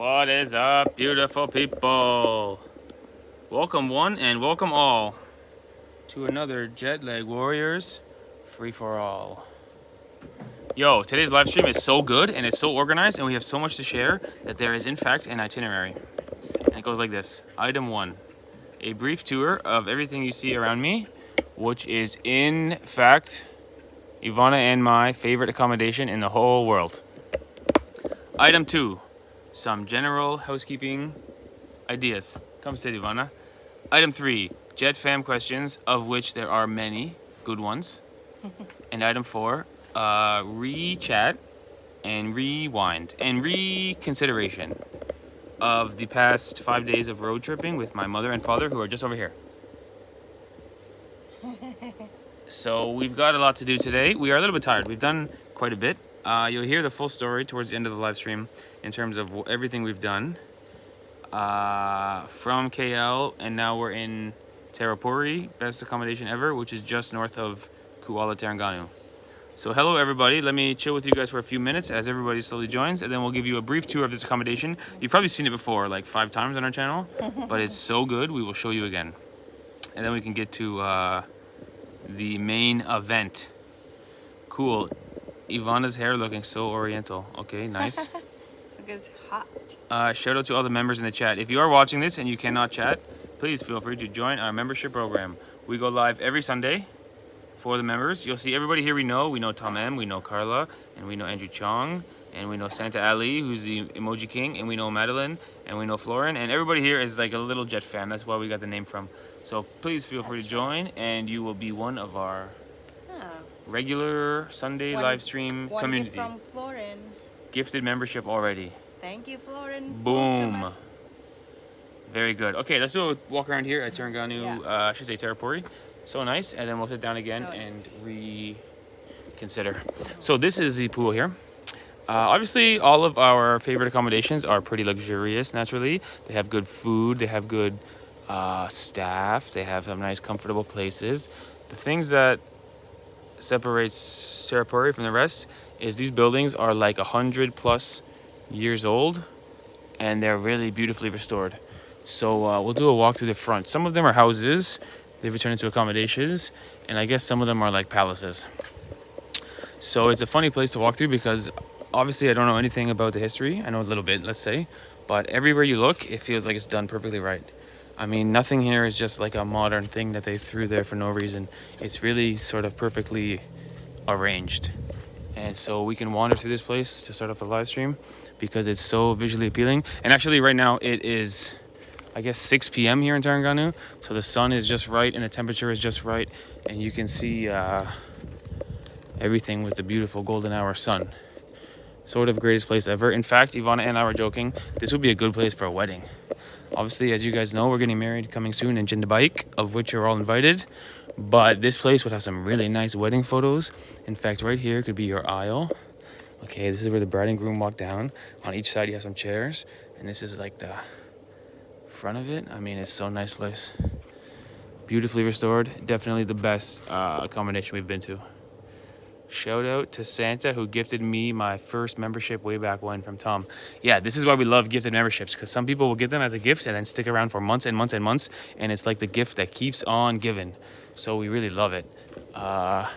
What is up, beautiful people? Welcome one and welcome all to another JetLag Warriors free-for-all. Yo, today's live stream is so good and it's so organized and we have so much to share that there is in fact an itinerary. And it goes like this. Item 1, a brief tour of everything you see around me, which is in fact Ivana and my favorite accommodation in the whole world. Item 2, some general housekeeping ideas. Come sit, Ivana. Item 3, Jet Fam questions, of which there are many good ones. And item 4, re-chat and rewind and reconsideration of the past 5 days of road tripping with my mother and father, who are just over here. So we've got a lot to do today. We are a little bit tired. We've done quite a bit. You'll hear the full story towards the end of the live stream in terms of everything we've done from KL, and now we're in Terapuri, best accommodation ever, which is just north of Kuala Terengganu. So hello everybody, let me chill with you guys for a few minutes as everybody slowly joins, and then we'll give you a brief tour of this accommodation. You've probably seen it before, like 5 times on our channel, but it's so good, we will show you again. And then we can get to the main event. Cool. Ivana's hair looking so oriental. Okay, nice. It's hot. Shout out to all the members in the chat. If you are watching this and you cannot chat, please feel free to join our membership program. We go live every Sunday for the members. You'll see everybody here we know. We know Tom M, we know Carla, and we know Andrew Chong, and we know Santa Ali, who's the emoji king, and we know Madeline, and we know Florin, and everybody here is like a little Jet fan. That's why we got the name from. So please feel free to join, and you will be one of our regular Sunday live stream community. From Florin. Gifted membership already. Thank you, Florin. Boom. Very good. Okay, let's do a walk around here at Terengganu, I should say Terapuri. So nice. And then we'll sit down again and reconsider. So this is the pool here. Obviously, all of our favorite accommodations are pretty luxurious, naturally. They have good food. They have good staff. They have some nice, comfortable places. The things that separates Terapuri from the rest is these buildings are like 100+ years old and they're really beautifully restored. So we'll do a walk through the front. Some of them are houses, they've returned into accommodations, and I guess some of them are like palaces. So it's a funny place to walk through because obviously I don't know anything about the history. I know a little bit, let's say, but everywhere you look it feels like it's done perfectly right. I mean, nothing here is just like a modern thing that they threw there for no reason. It's really sort of perfectly arranged. And so we can wander through this place to start off the live stream because it's so visually appealing. And actually right now it is, I guess, 6 p.m. here in Terengganu. So the sun is just right and the temperature is just right. And you can see everything with the beautiful golden hour sun. Sort of greatest place ever. In fact, Ivana and I were joking, this would be a good place for a wedding. Obviously, as you guys know, we're getting married coming soon in Jindabaik, of which you're all invited. But this place would have some really nice wedding photos. In fact, right here could be your aisle. Okay, this is where the bride and groom walk down. On each side, you have some chairs. And this is like the front of it. I mean, it's so nice place. Beautifully restored. Definitely the best accommodation we've been to. Shout out to Santa, who gifted me my first membership way back when from Tom. Yeah, this is why we love gifted memberships, because some people will get them as a gift and then stick around for months and months and months, and it's like the gift that keeps on giving. So we really love it. Shout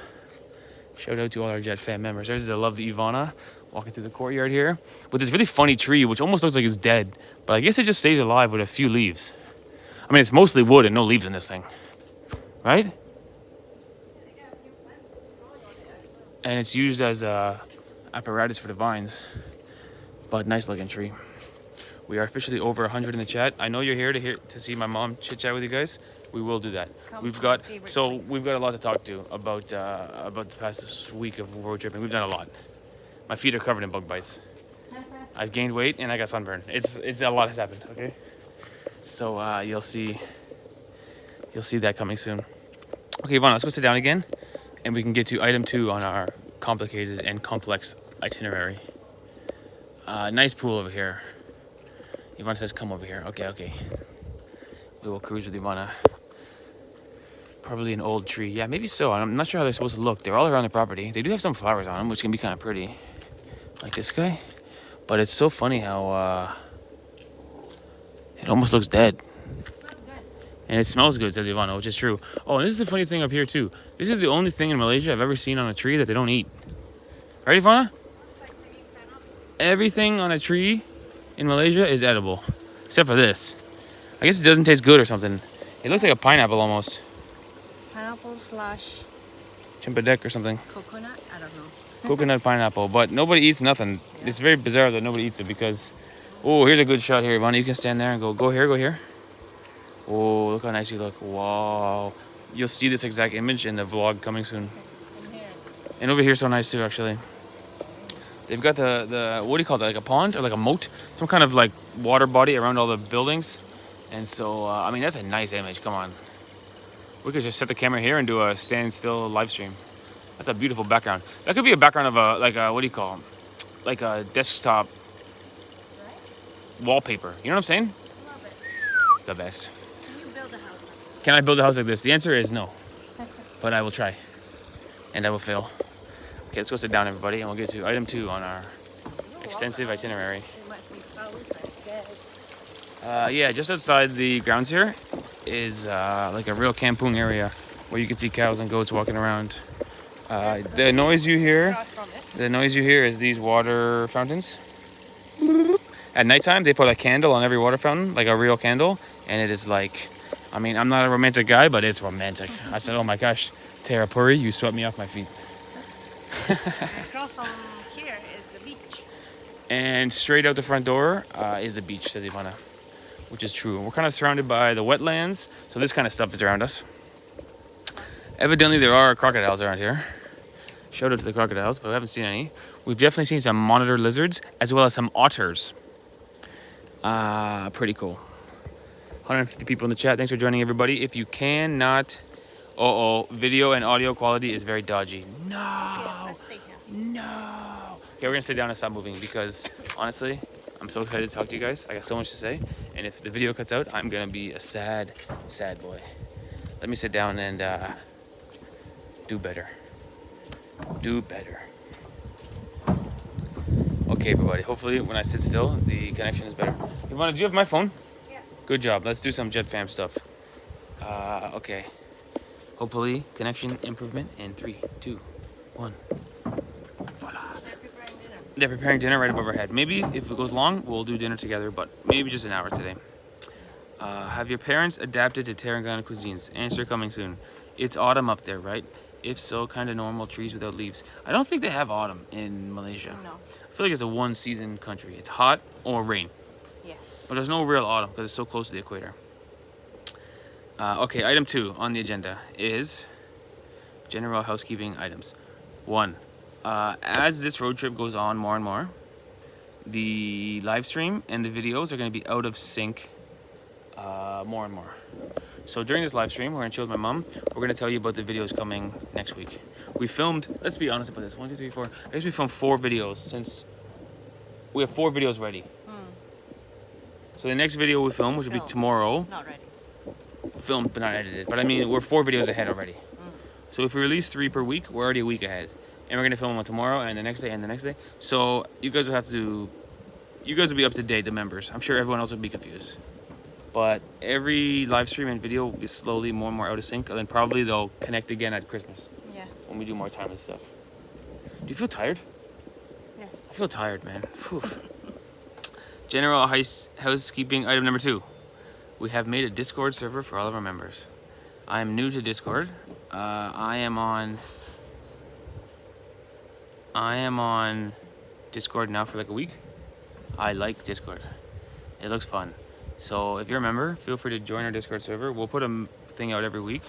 out to all our Jet Fam members. There's the lovely Ivana walking through the courtyard here with this really funny tree, which almost looks like it's dead, but I guess it just stays alive with a few leaves. I mean, it's mostly wood and no leaves in this thing, right? And it's used as a apparatus for the vines. But nice looking tree. We are officially over 100 in the chat. I know you're here to see my mom chit chat with you guys. We will do that. We've got a lot to talk to about the past week of road tripping. We've done a lot. My feet are covered in bug bites. I've gained weight and I got sunburn. It's a lot has happened. Okay. So you'll see that coming soon. Okay, Ivana, let's go sit down again. And we can get to item 2 on our complicated and complex itinerary. Nice pool over here. Ivana says, come over here. Okay. We will cruise with Ivana. Probably an old tree. Yeah, maybe so. I'm not sure how they're supposed to look. They're all around the property. They do have some flowers on them, which can be kind of pretty. Like this guy. But it's so funny how It almost looks dead. Smells good. And it smells good, says Ivana, which is true. Oh, and this is the funny thing up here, too. This is the only thing in Malaysia I've ever seen on a tree that they don't eat. Right, Ivana? Everything on a tree in Malaysia is edible. Except for this. I guess it doesn't taste good or something. It looks like a pineapple almost. Pineapple slash Chimpadek or something. coconut? I don't know. Coconut pineapple. But nobody eats nothing. Yeah. It's very bizarre that nobody eats it because... Oh, here's a good shot here, Ivana. You can stand there and go here, go here. Oh, look how nice you look. Wow. You'll see this exact image in the vlog coming soon. And over here is so nice too, actually. They've got the what do you call that? Like a pond or like a moat? Some kind of like water body around all the buildings. And so, I mean, that's a nice image. Come on. We could just set the camera here and do a standstill live stream. That's a beautiful background. That could be a background of a, like a, what do you call them? Like a desktop wallpaper. You know what I'm saying? Love it. The best. Can you build a house like this? Can I build a house like this? The answer is no. But I will try. And I will fail. Okay, let's go sit down, everybody, and we'll get to item 2 on our extensive itinerary. Yeah, just outside the grounds here is like a real kampung area where you can see cows and goats walking around. The noise you hear is these water fountains. At nighttime, they put a candle on every water fountain, like a real candle, and it is like, I mean, I'm not a romantic guy, but it's romantic. I said, oh my gosh, Tara Puri, you swept me off my feet. Across from here is the beach. And straight out the front door is the beach, says Ivana, which is true. We're kind of surrounded by the wetlands, so this kind of stuff is around us. Evidently, there are crocodiles around here. Shout out to the crocodiles, but we haven't seen any. We've definitely seen some monitor lizards, as well as some otters. Pretty cool. 150 people in the chat. Thanks for joining, everybody. If you cannot... video and audio quality is very dodgy. No! Okay, let's stay here. No! Okay, we're gonna sit down and stop moving because, honestly, I'm so excited to talk to you guys. I got so much to say. And if the video cuts out, I'm gonna be a sad, sad boy. Let me sit down and do better. Do better. Okay, everybody. Hopefully, when I sit still, the connection is better. Ivana, do you have my phone? Yeah. Good job. Let's do some JetFam stuff. Okay. Hopefully, connection improvement in 3, 2, 1. Voila. They're preparing dinner right above our head. Maybe if it goes long, we'll do dinner together, but maybe just an hour today. Have your parents adapted to Terengganu cuisines? Answer coming soon. It's autumn up there, right? If so, kind of normal trees without leaves. I don't think they have autumn in Malaysia. No. I feel like it's a one-season country. It's hot or rain. Yes. But there's no real autumn because it's so close to the equator. Okay, item 2 on the agenda is general housekeeping items. 1, as this road trip goes on more and more, the live stream and the videos are going to be out of sync more and more. So during this live stream, we're going to chill with my mom. We're going to tell you about the videos coming next week. We filmed, let's be honest about this, 1, 2, 3, 4. I guess we filmed 4 videos since we have 4 videos ready. So the next video we film, which will be tomorrow. Not ready. Filmed but not edited. But I mean, we're 4 videos ahead already. So if we release 3 per week, we're already a week ahead. And we're going to film one tomorrow and the next day and the next day. So you guys will have to, you guys will be up to date, the members. I'm sure everyone else will be confused. But every live stream and video will be slowly more and more out of sync. And then probably they'll connect again at Christmas. Yeah. When we do more time and stuff. Do you feel tired? Yes. I feel tired, man. Whew. General housekeeping item number 2. We have made a Discord server for all of our members. I am new to Discord. I am on Discord now for like a week. I like Discord. It looks fun. So if you're a member, feel free to join our Discord server. We'll put a thing out every week,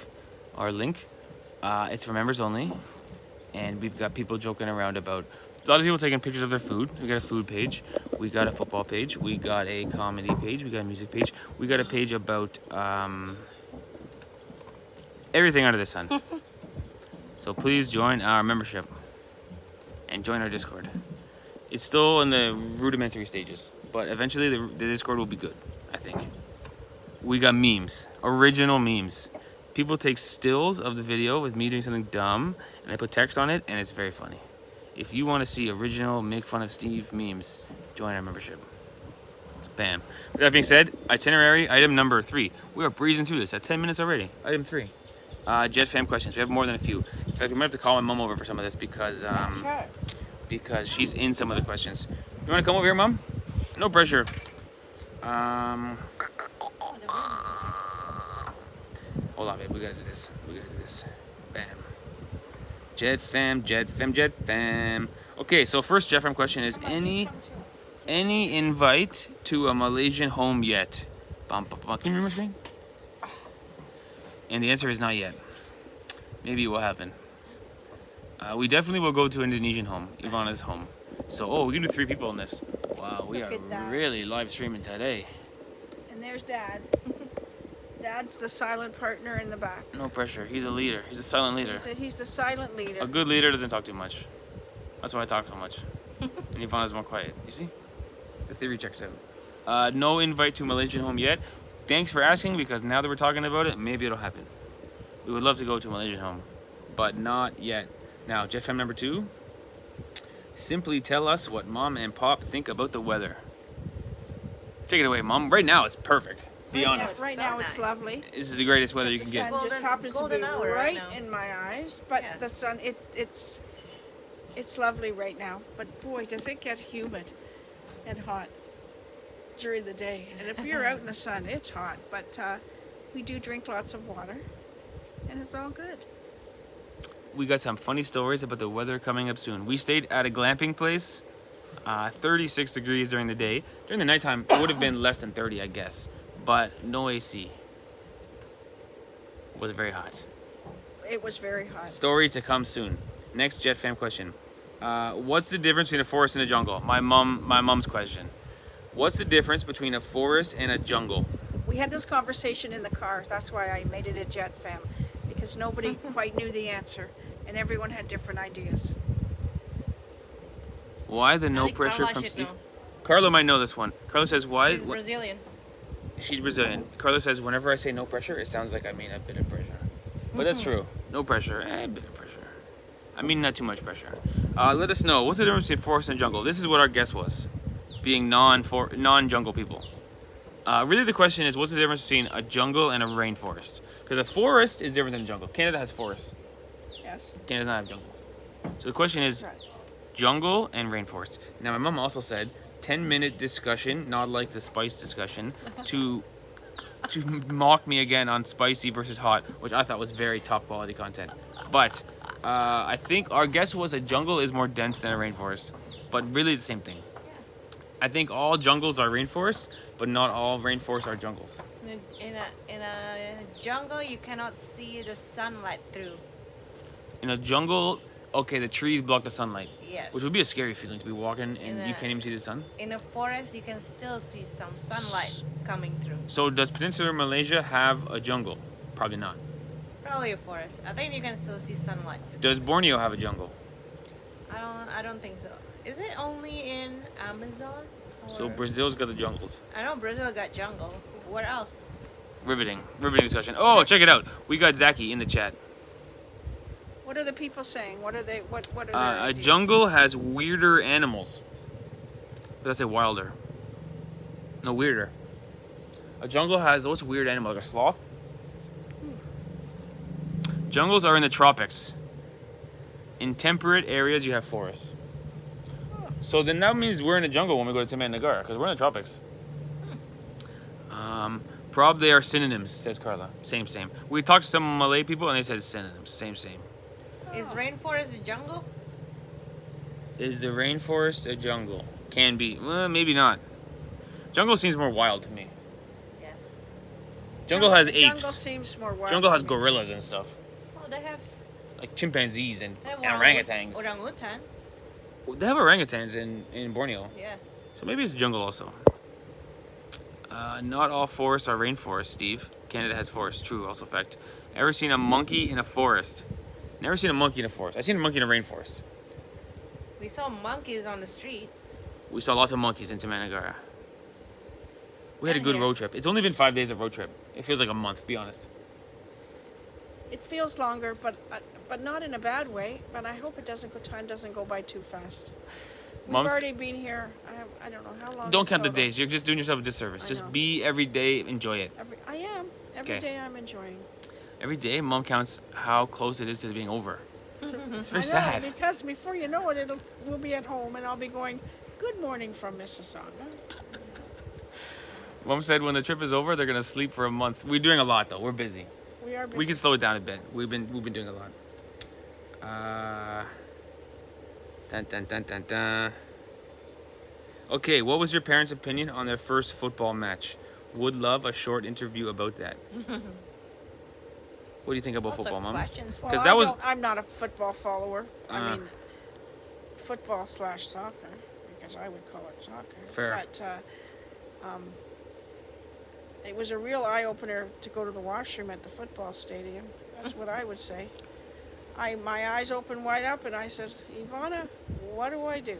our link. It's for members only. And we've got people joking around about, a lot of people taking pictures of their food. We got a food page. We got a football page. We got a comedy page. We got a music page. We got a page about everything under the sun. So please join our membership and join our Discord. It's still in the rudimentary stages, but eventually the Discord will be good, I think. We got memes, original memes. People take stills of the video with me doing something dumb and they put text on it and it's very funny. If you want to see original make fun of Steve memes, join our membership. Bam. With that being said, itinerary item number 3. We are breezing through this at 10 minutes already. Item 3. Jet fam questions. We have more than a few. In fact, we might have to call my mom over for some of this because she's in some of the questions. You want to come over here, Mom? No pressure. Hold on, babe. We gotta do this. Bam. Jet fam. Okay, so first Jet fam question is any invite to a Malaysian home yet? Can you remember my screen? And the answer is not yet. Maybe it will happen. We definitely will go to Indonesian home, Ivana's home. So, we can do 3 people in this. Wow, we are really live streaming today. And there's Dad. Dad's the silent partner in the back. No pressure. He's a leader. He's a silent leader. He said he's the silent leader. A good leader doesn't talk too much. That's why I talk so much. And Ivana's more quiet. You see? The theory checks out. No invite to Malaysian home yet. Thanks for asking, because now that we're talking about it, maybe it'll happen. We would love to go to Malaysian home, but not yet. Now, Jet fam number 2. Simply tell us what Mom and Pop think about the weather. Take it away, Mom. Right now, it's perfect. Be honest. Right now, it's lovely. This is the greatest weather you can get. The sun just happens to be right now. in my eyes, but the sun, it's lovely right now. But boy, does it get humid and hot during the day. And if you're out in the sun, it's hot. But we do drink lots of water, and it's all good. We got some funny stories about the weather coming up soon. We stayed at a glamping place, 36 degrees during the day. During the nighttime, it would have been less than 30, I guess. But no AC. It was very hot. It was very hot. Story to come soon. Next Jet fam question. What's the difference between a forest and a jungle? My mom's question. What's the difference between a forest and a jungle? We had this conversation in the car. That's why I made it a Jet fam, because nobody quite knew the answer, and everyone had different ideas. Why the no pressure from Steve? Carlo might know this one. Carlo says why? She's Brazilian. She's Brazilian. Carlo says whenever I say no pressure, it sounds like I mean a bit of pressure. But that's true. No pressure, a bit of pressure. I mean not too much pressure. Let us know. What's the difference between forest and jungle? This is what our guess was, being non-jungle people. Really the question is, what's the difference between a jungle and a rainforest? Because a forest is different than a jungle. Canada has forests. Yes. Canada does not have jungles. So the question is, jungle and rainforest. Now my mom also said 10-minute discussion, not like the spice discussion, to mock me again on spicy versus hot, which I thought was very top quality content. But I think our guess was a jungle is more dense than a rainforest, but really it's the same thing. I think all jungles are rainforests, but not all rainforests are jungles. In a jungle, you cannot see the sunlight through. In a jungle, okay, the trees block the sunlight. Yes. Which would be a scary feeling, to be walking and you can't even see the sun. In a forest, you can still see some sunlight coming through. So does Peninsular Malaysia have a jungle? Probably not. Probably a forest. I think you can still see sunlight. Does Borneo have a jungle? I don't think so. Is it only in Amazon? So Brazil's got the jungles. I know Brazil got jungle. Where else? Riveting discussion. Oh, check it out. We got Zaki in the chat. What are the people saying? What are they? What are their A ideas? jungle has weirder animals. Let's say wilder. No, weirder. A jungle has, what's a weird animal? Like a sloth? Jungles are in the tropics. In temperate areas, you have forests. So then that means we're in a jungle when we go to Taman Negara, because we're in the tropics. Prob they are synonyms, says Carla. Same. We talked to some Malay people and they said synonyms. Same. Is rainforest a jungle? Is the rainforest a jungle? Can be. Well, maybe not. Jungle seems more wild to me. Yeah. Jungle has apes. Jungle seems more wild. Jungle has to me, too. gorillas and stuff. Well, they have Like chimpanzees and orangutans. orangutans. They have orangutans in Borneo. Yeah. So maybe it's jungle also. Not all forests are rainforests, Steve. Canada has forests. True, also fact. Ever seen a monkey in a forest? Never seen a monkey in a forest. I've seen a monkey in a rainforest. We saw monkeys on the street. We saw lots of monkeys in Tamanagara. We had a And good here. road trip. It's only been 5 days of road trip. It feels like a month, be honest. It feels longer, but not in a bad way. But I hope it doesn't go. Time doesn't go by too fast. We've Mom's. already been here. I don't know how long. Don't in count the total. days. You're just doing yourself a disservice. I Just know. be every day. Enjoy it. I am. Every Okay. day I'm enjoying. Every day, Mom counts how close it is to being over. It's very I know, sad. because before you know it, we'll be at home and I'll be going, "Good morning from Mississauga." Mom said when the trip is over, they're gonna sleep for a month. We're doing a lot though. We're busy. We are busy. We can slow it down a bit. We've been doing a lot. Dun dun dun dun dun. Okay, what was your parents' opinion on their first football match? Would love a short interview about that. What do you think about Lots football, of Mom? questions. Well, 'Cause that was- I'm not a football follower. I Uh. mean, football/soccer, because I would call it soccer. Fair. But it was a real eye-opener to go to the washroom at the football stadium. That's what I would say. My eyes opened wide up, and I said, "Ivana, what do I do?"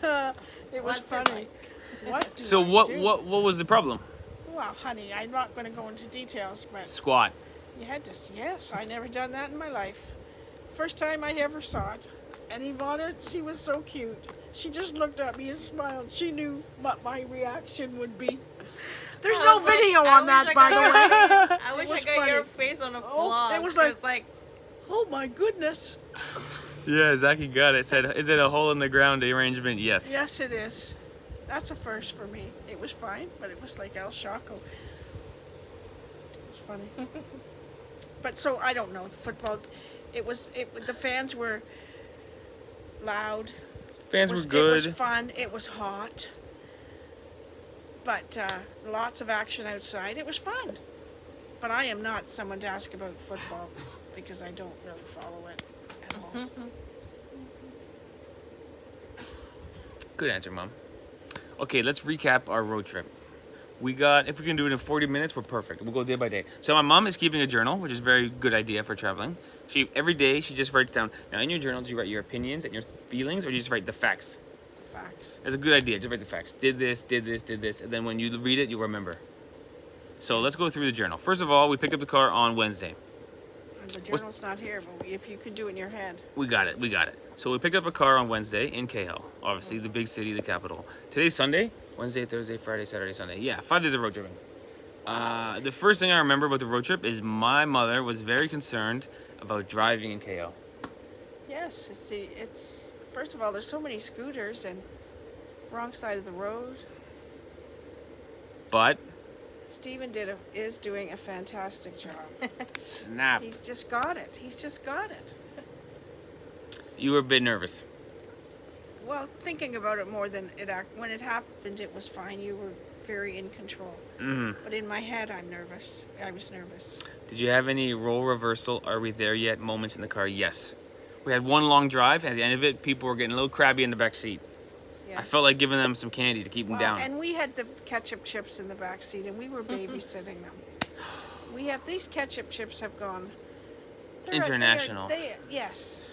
It was What's it funny. What? Do So I what do? what what was the problem? Well, honey, I'm not going to go into details, but Squat. you had to. Yes, I never done that in my life. First time I ever saw it. And Ivana, she was so cute. She just looked at me and smiled. She knew what my reaction would be. There's I no was like- video I on that, wish by the way. I wish I was got your funny. face on a Oh, vlog. it was 'cause, like- Oh my goodness. Yeah, Zachy got it. Said, is it a hole in the ground arrangement? Yes. Yes, it is. That's a first for me. It was fine, but it was like El Shaco. It's funny. But so I don't know the football. The fans were loud. Fans It were was good. fun. It was hot. But lots of action outside. It was fun. But I am not someone to ask about football because I don't really follow it at all. Good answer, Mom. Okay, let's recap our road trip. We got, if we can do it in 40 minutes, we're perfect. We'll go day by day. So my mom is keeping a journal, which is a very good idea for traveling. Every day, she just writes down. Now, in your journal, do you write your opinions and your feelings, or do you just write the facts? The facts. That's a good idea. Just write the facts. Did this, did this, did this. And then when you read it, you'll remember. So let's go through the journal. First of all, we picked up the car on Wednesday. And the journal's not here, but if you could do it in your head. We got it. So we picked up a car on Wednesday in KL, obviously the big city, the capital. Today's Sunday. Wednesday, Thursday, Friday, Saturday, Sunday. Yeah, 5 days of road tripping. The first thing I remember about the road trip is my mother was very concerned about driving in KL. Yes, it's first of all, there's so many scooters and wrong side of the road. But Stephen is doing a fantastic job. snap, He's just got it. He's just got it. you were a bit nervous. Well, thinking about it more than when it happened, it was fine. You were very in control. But in my head, I'm nervous. I was nervous. Did you have any role reversal, are we there yet moments in the car? Yes. We had one long drive. At the end of it, people were getting a little crabby in the back seat. Yes. I felt like giving them some candy to keep them down. And we had the ketchup chips in the back seat, and we were babysitting them. These ketchup chips have gone International. Yes.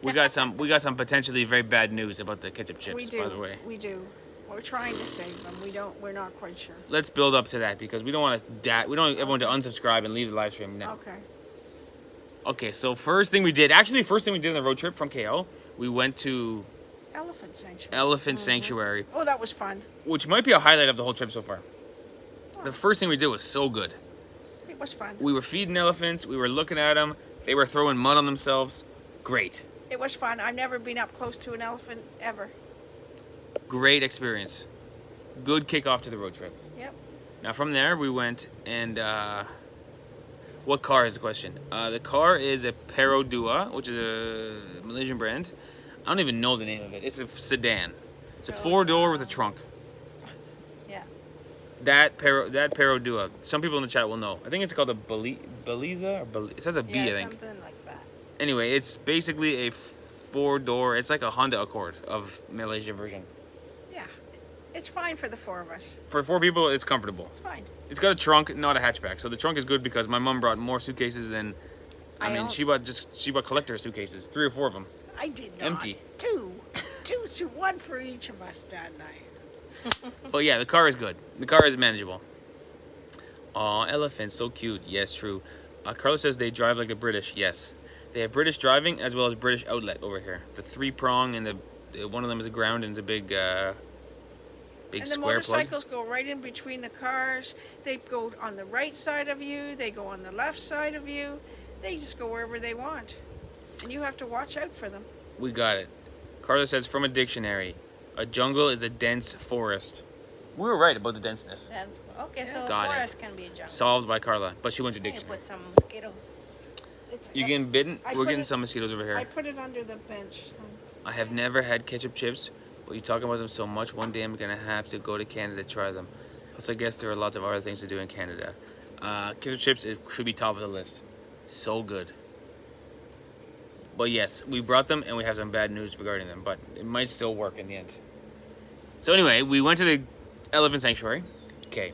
We got some potentially very bad news about the ketchup chips, We do. by the way. We do. We're trying to save them. We're not quite sure. Let's build up to that because we don't want everyone to unsubscribe and leave the live stream now. Okay. Okay, so first thing we did on the road trip from KL, we went to Elephant sanctuary. Elephant Sanctuary, Oh, that was fun. which might be a highlight of the whole trip so far. The first thing we did was so good. It was fun. We were feeding elephants, we were looking at them, they were throwing mud on themselves. Great. It was fun. I've never been up close to an elephant ever. Great experience. Good kickoff to the road trip. Yep. Now from there we went and what car is the question? The car is a Perodua, which is a Malaysian brand. I don't even know the name of it. It's a sedan. It's a 4-door with a trunk. Yeah. That Perodua. Some people in the chat will know. I think it's called a Beliza or it says a B, Yeah, I think. something like that. Anyway, it's basically a 4-door. It's like a Honda Accord of Malaysia version. Yeah. It's fine for the four of us. For 4 people, it's comfortable. It's fine. It's got a trunk, not a hatchback. So the trunk is good because my mom brought more suitcases than. She bought collector suitcases, 3 or 4 of them. I did not. Empty. Two, one for each of us, Dad and I. But yeah, the car is good. The car is manageable. Aw, elephants, so cute. Yes, true. Carlos says they drive like the British. Yes. They have British driving as well as British outlet over here. The 3-prong and the One of them is a ground and it's a big big And the square plug. motorcycles go right in between the cars. They go on the right side of you. They go on the left side of you. They just go wherever they want. And you have to watch out for them. We got it. Carla says from a dictionary, a jungle is a dense forest. We were right about the denseness. That's okay. So Got it. forest can be a jungle. Solved by Carla, but she went to You dictionary. put some mosquito. You getting bitten? I We're put getting it- some mosquitoes over here. I put it under the bench. I have never had ketchup chips, but you talking about them so much. One day I'm gonna have to go to Canada to try them. Plus, I guess there are lots of other things to do in Canada. Ketchup chips, it should be top of the list. So good. But yes, we brought them and we have some bad news regarding them, but it might still work in the end. So anyway, we went to the elephant sanctuary. Okay.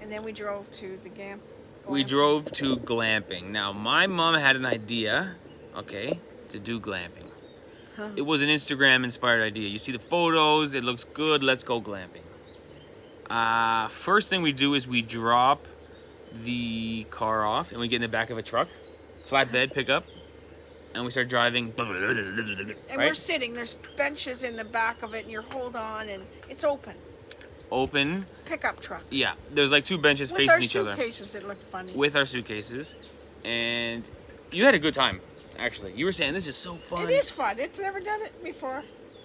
And then we drove to the camp. We drove to glamping. Now, my mom had an idea, okay, to do glamping. It was an Instagram-inspired idea. You see the photos, it looks good, let's go glamping. First thing we do is we drop the car off and we get in the back of a truck, flatbed pickup, and we start driving. And we're Right? sitting. There's benches in the back of it, and you're hold on, and it's open. Open, Pickup truck. yeah, there's like two benches With our facing each other. suitcases, it looked funny. With our suitcases, and you had a good time. Actually, you were saying this is so fun. It is fun. It's never done it before.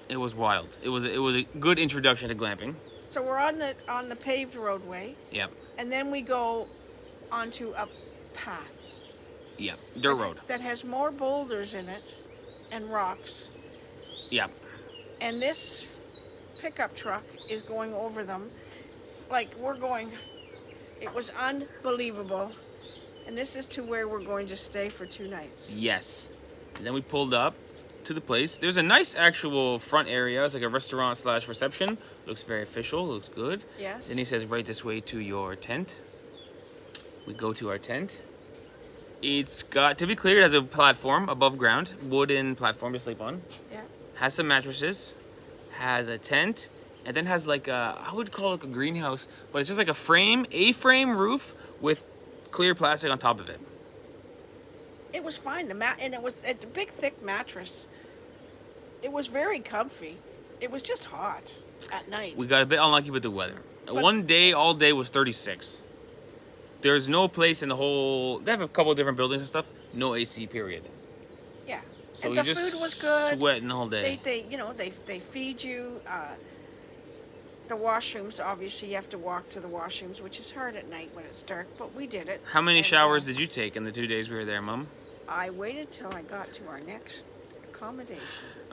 It was wild. It was a good introduction to glamping. So we're on the paved roadway, Yep, and then we go onto a path. yep. Dirt that- road. that has more boulders in it and rocks. Yep. And this pickup truck is going over them like we're going. It was unbelievable. And this is to where we're going to stay for 2 nights. Yes. And then we pulled up to the place. There's a nice actual front area. It's like a restaurant / reception. Looks very official. Looks good. Yes. Then he says, right this way to your tent. We go to our tent. It's got, to be clear, it has a platform above ground. Wooden platform to sleep on. Yeah. Has some mattresses. Has a tent. And then has like a, I would call it a greenhouse. But it's just like A-frame roof with clear plastic on top of it. It was fine. And it was a big thick mattress. It was very comfy. It was just hot at night. We got a bit unlucky with the weather. One day, all day was 36. There's no place in the whole. They have a couple of different buildings and stuff. No AC, period. Yeah. So and you the just food was good. sweating the whole day. They feed you. The washrooms, obviously, you have to walk to the washrooms, which is hard at night when it's dark, but we did it. How many And, showers did you take in the 2 days we were there, Mom? I waited till I got to our next accommodation.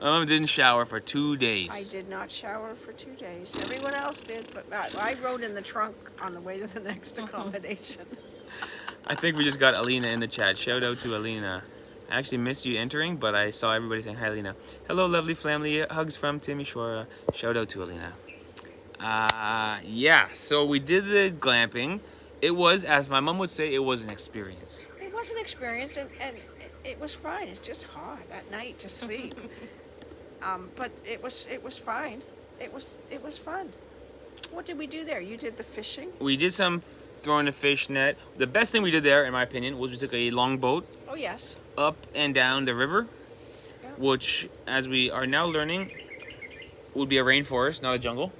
Didn't shower for 2 days. I did not shower for 2 days. Everyone else did, but I rode in the trunk on the way to the next accommodation. I think we just got Alina in the chat. Shout out to Alina. I actually missed you entering, but I saw everybody saying hi, Alina. Hello, lovely family. Hugs from Timmy Shora. Shout out to Alina. Yeah, so we did the glamping. It was, as my mom would say, it was an experience. It was an experience, and it was fine. It's just hot at night to sleep. But it was fine. It was fun. What did we do there? You did the fishing? We did some throwing a fish net. The best thing we did there, in my opinion, was we took a long boat Oh, yes. up and down the river, Yeah. which, as we are now learning, would be a rainforest, not a jungle.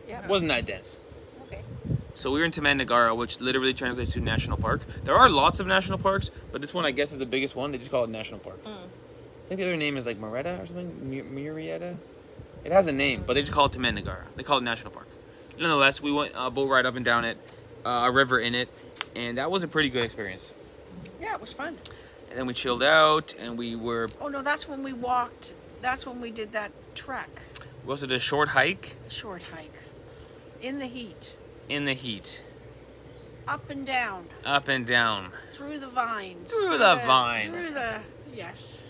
Yeah. It wasn't that dense. Okay. So we were in Tamandagara, which literally translates to national park. There are lots of national parks, but this one, I guess, is the biggest one. They just call it national park. I think the other name is like Moretta or something. Murrieta. It has a name, but they just call it Tamandagara. They call it national park. Nonetheless, we went boat ride up and down it, a river in it, and that was a pretty good experience. Yeah, it was fun. And then we chilled out, and we were. Oh, no, that's when we walked. That's when we did that trek, We also did a short hike short hike, in the heat, in the heat, up and down, up and down. through the vines. Through the vines. Through the, yes.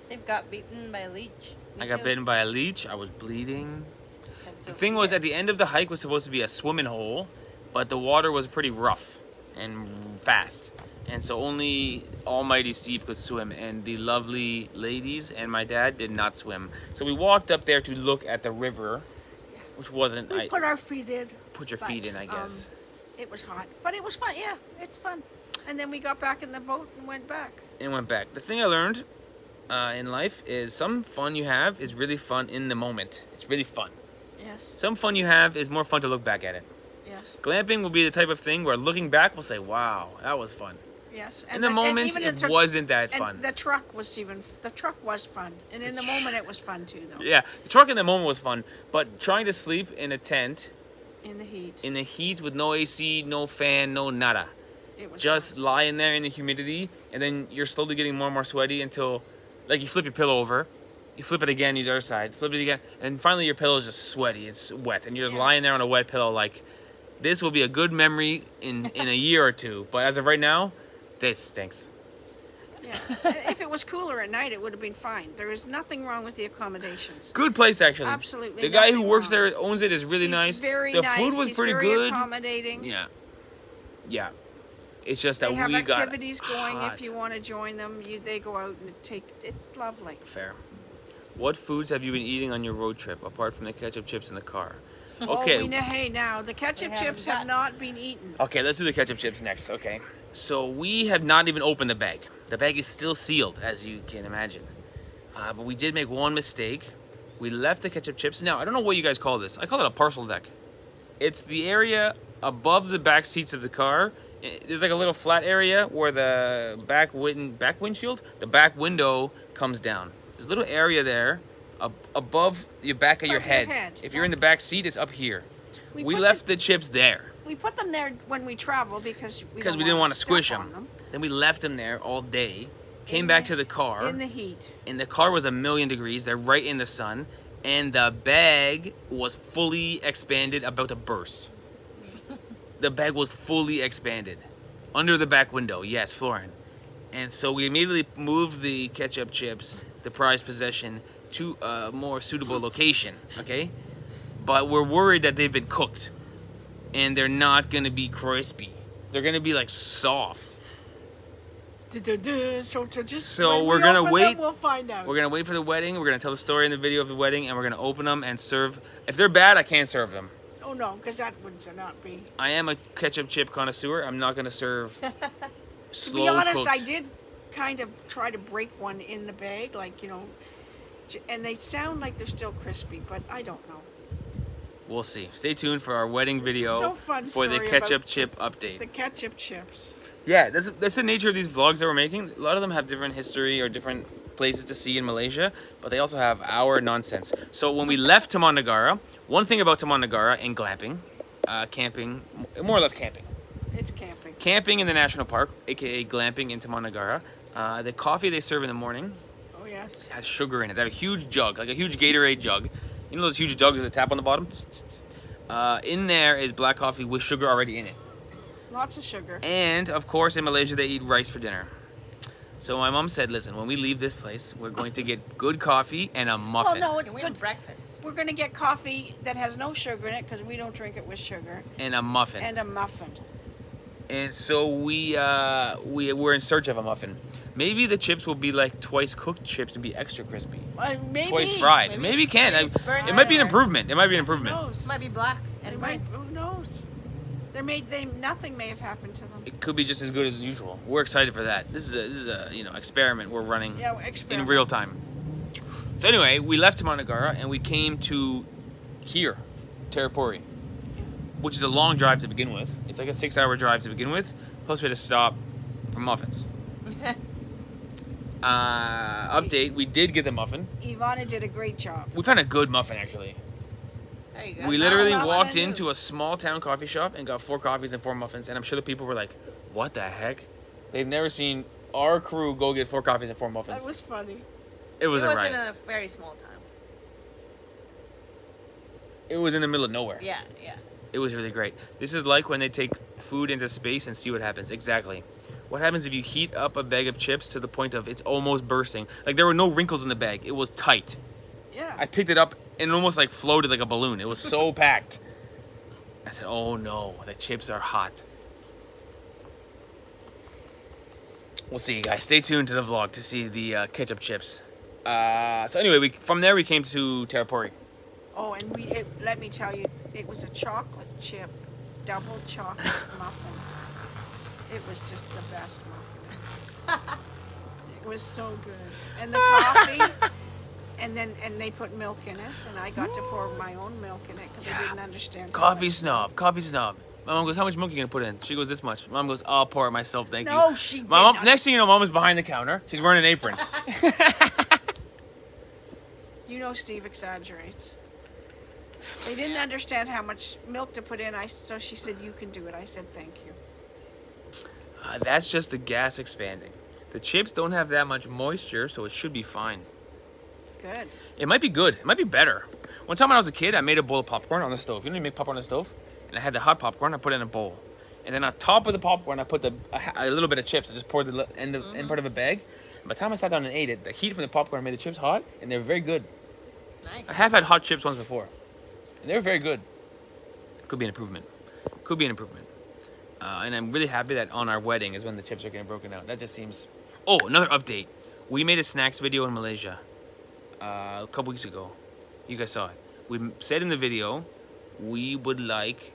Steve got beaten by a leech. I got bitten by a leech. I was bleeding. I'm so The thing was, scared. at the end of the hike was supposed to be a swimming hole, but the water was pretty rough and fast. And so only almighty Steve could swim, and the lovely ladies and my dad did not swim. So we walked up there to look at the river, which wasn't... We put our feet in. Put your but, feet in, I guess. It was hot, but it was fun. Yeah, it's fun. And then we got back in the boat and went back. And went back. The thing I learned in life is some fun you have is really fun in the moment. It's really fun. Yes. Some fun you have is more fun to look back at it. Yes. Glamping will be the type of thing where looking back we'll say, wow, that was fun. Yes. In the moment, it wasn't that fun. The truck was fun, and in the moment it was fun too, though. Yeah, the truck in the moment was fun, but trying to sleep in a tent In the heat. in the heat with no AC, no fan, no nada, It was just fun. lying there in the humidity, and then you're slowly getting more and more sweaty until, like, you flip your pillow over, you flip it again, use the other side, flip it again, and finally your pillow is just sweaty, it's wet, and you're just lying there on a wet pillow like, this will be a good memory in a year or two, but as of right now, this stinks. Yeah. If it was cooler at night, it would have been fine. There is nothing wrong with the accommodations. Good place, actually. Absolutely. The guy who nothing works wrong. there, owns it, is really He's nice. Very the nice. food was He's pretty very good. accommodating. Yeah. Yeah. It's just that They have we got activities going hot. if you want to join them. They go out and it's lovely. Fair. What foods have you been eating on your road trip apart from the ketchup chips in the car? Oh, Okay. we know, hey, now the ketchup We chips haven't have not been eaten. Okay, let's do the ketchup chips next. Okay. So we have not even opened the bag. The bag is still sealed, as you can imagine. But we did make one mistake. We left the ketchup chips. Now, I don't know what you guys call this. I call it a parcel deck. It's the area above the back seats of the car. There's like a little flat area where the back windshield, the back window comes down. There's a little area there above the back of your Above your head. head, If you're in the back seat, it's up here. We We put left the chips there We put them there when we travel because we didn't want to squish them. them. Then we left them there all day. Came back to the car. In the heat. And the car was 1,000,000 degrees. They're right in the sun. And the bag was fully expanded, about to burst. The bag was fully expanded. Under the back window. Yes, Florin. And so we immediately moved the ketchup chips, the prized possession, to a more suitable location. Okay? But we're worried that they've been cooked. And they're not going to be crispy. They're going to be like soft. So we're gonna wait. We'll find out. We're gonna wait for the wedding. We're gonna tell the story in the video of the wedding, and we're gonna open them and serve. If they're bad, I can't serve them. Oh no, because that would not be. I am a ketchup chip connoisseur. I'm not gonna serve slow To be honest, cooked. I did kind of try to break one in the bag, like and they sound like they're still crispy, but I don't know. We'll see. Stay tuned for our wedding This is video so fun for the story ketchup about chip update. The ketchup chips. Yeah, that's the nature of these vlogs that we're making. A lot of them have different history or different places to see in Malaysia, but they also have our nonsense. So when we left Taman Negara, one thing about Taman Negara and glamping, camping, more or less camping. It's camping. Camping in the national park, aka glamping in Taman Negara, the coffee they serve in the morning Oh yes. has sugar in it. They have a huge jug, like a huge Gatorade jug. You know those huge jugs with a tap on the bottom? In there is black coffee with sugar already in it. Lots of sugar. And, of course, in Malaysia, they eat rice for dinner. So my mom said, listen, when we leave this place, we're going to get good coffee and a muffin. Well, no, it's And we good. have breakfast. We're gonna get coffee that has no sugar in it because we don't drink it with sugar, And a muffin. and a muffin. And so we were in search of a muffin. Maybe the chips will be like twice cooked chips and be extra crispy. Maybe. Twice fried. Maybe it can. maybe it's burnt It might be an there. improvement. It might be an Who improvement. knows? Might be black They and might. burnt. Who knows? Nothing may have happened to them. It could be just as good as usual. We're excited for that. This is a experiment we're running Yeah, in experiment. real time. So anyway, we left Taman Negara and we came to here, Terapuri, which is a long drive to begin with. It's like a 6-hour drive to begin with. Plus we had to stop for muffins. Update: we did get the muffin. Ivana did a great job. We found a good muffin actually. There you go. We literally muffin. walked into a small town coffee shop and got 4 coffees and 4 muffins, and I'm sure the people were like, "What the heck?" They've never seen our crew go get 4 coffees and 4 muffins. That was funny. It was It was alright. in a very small town. It was in the middle of nowhere. Yeah, yeah. It was really great. This is like when they take food into space and see what happens. Exactly. What happens if you heat up a bag of chips to the point of it's almost bursting? Like there were no wrinkles in the bag. It was tight. Yeah. I picked it up and it almost like floated like a balloon. It was so packed. I said, "Oh no, the chips are hot." We'll see, guys. Stay tuned to the vlog to see the ketchup chips. So anyway, from there we came to Terapuri. Oh, and let me tell you, it was a chocolate chip, double chocolate muffin. It was just the best muffin. It was so good. And the coffee, and they put milk in it, and I got to pour my own milk in it because I didn't understand. Coffee snob. Coffee snob. My mom goes, how much milk are you going to put in? She goes, this much. Mom goes, I'll pour it myself, thank you. No, she did My mom, not. next thing you know, Mom was behind the counter. She's wearing an apron. You know Steve exaggerates. They didn't understand how much milk to put in. So she said, you can do it. I said, thank you. That's just the gas expanding. The chips don't have that much moisture, so it should be fine. Good. It might be good. It might be better. One time when I was a kid, I made a bowl of popcorn on the stove. You know, you make popcorn on the stove? And I had the hot popcorn. I put it in a bowl. And then on top of the popcorn, I put a little bit of chips. I just poured the end part of a bag. By the time I sat down and ate it, the heat from the popcorn made the chips hot, and they were very good. Nice. I have had hot chips once before, and they were very good. Could be an improvement. Could be an improvement. And I'm really happy that on our wedding is when the chips are getting broken out. That just seems... Oh, another update. We made a snacks video in Malaysia a couple weeks ago. You guys saw it. We said in the video we would like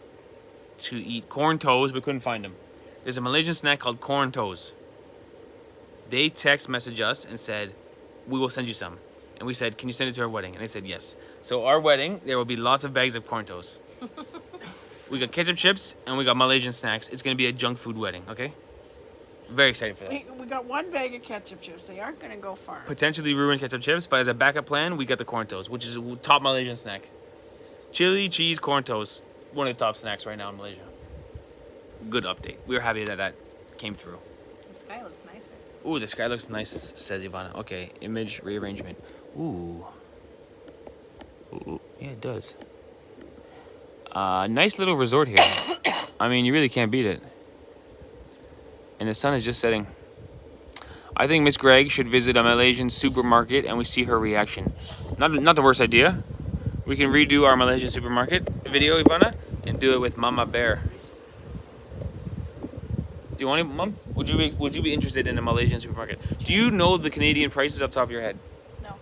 to eat corn toes, but couldn't find them. There's a Malaysian snack called corn toes. They text messaged us and said, we will send you some. And we said, can you send it to our wedding? And they said yes. So our wedding, there will be lots of bags of corn toes. We got ketchup chips and we got Malaysian snacks. It's going to be a junk food wedding, okay? Very excited for that. We got one bag of ketchup chips. They aren't going to go far. Potentially ruined ketchup chips, but as a backup plan, we got the corn toes, which is a top Malaysian snack. Chili, cheese, corn toes. One of the top snacks right now in Malaysia. Good update. We were happy that that came through. The sky looks nice, right? Ooh, the sky looks nice, says Ivana. Okay, image rearrangement. Ooh. Ooh, yeah, it does. Nice little resort here. I mean, you really can't beat it. And the sun is just setting. I think Miss Gregg should visit a Malaysian supermarket and we see her reaction. Not the worst idea. We can redo our Malaysian supermarket video, Ivana, and do it with Mama Bear. Do you want it, Mom? Would you be interested in a Malaysian supermarket? Do you know the Canadian prices off the top of your head? No.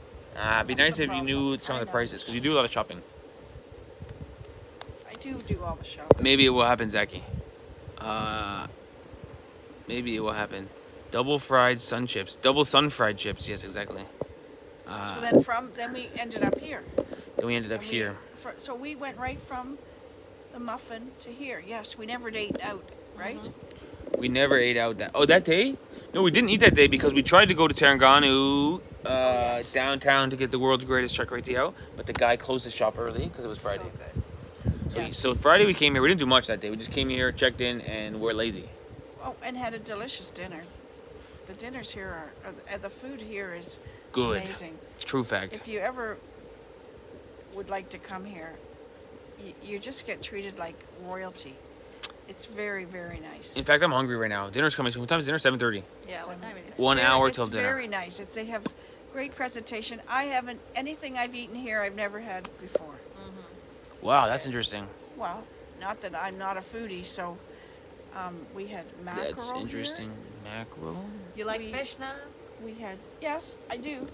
It'd be nice if you knew some of the prices, because you do a lot of shopping. I do all the shopping. Maybe it will happen, Zaki. Maybe it will happen. Double fried sun chips. Double sun fried chips. Yes, exactly. So then we ended up here. Then we ended up here. So we went right from the muffin to here. Yes, we never ate out, right? Mm-hmm. We never ate out that day? No, we didn't eat that day because we tried to go to Terengganu yes. downtown to get the world's greatest char kway teow, but the guy closed the shop early because it was Friday. So good. Yes. So Friday we came here. We didn't do much that day. We just came here, checked in, and we're lazy. Oh, and had a delicious dinner. The dinners here the food here is Good. amazing. True fact. If you ever would like to come here, you just get treated like royalty. It's very, very nice. In fact, I'm hungry right now. Dinner's coming soon. What time is dinner? 7:30. Yeah, what time is it? 1 hour till it's dinner. very nice. They have great presentation. Anything I've eaten here I've never had before. Wow, that's interesting. Well, not that I'm not a foodie, so we had mackerel. That's interesting. Mackerel. You like We- fish now? Yes, I do.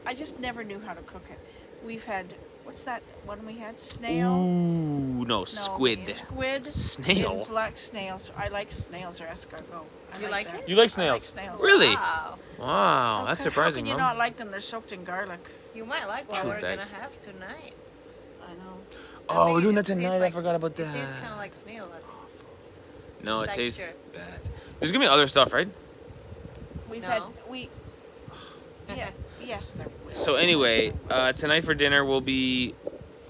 I just never knew how to cook it. We've had, what's that one we had? Snail? Ooh, no, No, squid. Squid. Snail? And black snails. I like snails or escargot. I You like that. it? You like I snails? like snails. Really? Wow. Wow, that's surprising, How can you Mom. not like them? They're soaked in garlic. You might like what True we're facts. gonna have tonight. I know. Oh, we're doing that It tastes tonight. I like- forgot about that. It tastes kind of like snail. I think. No, it Texture. tastes bad. There's gonna be other stuff, right? We've No. had yeah, yes, there will. So anyway, tonight for dinner will be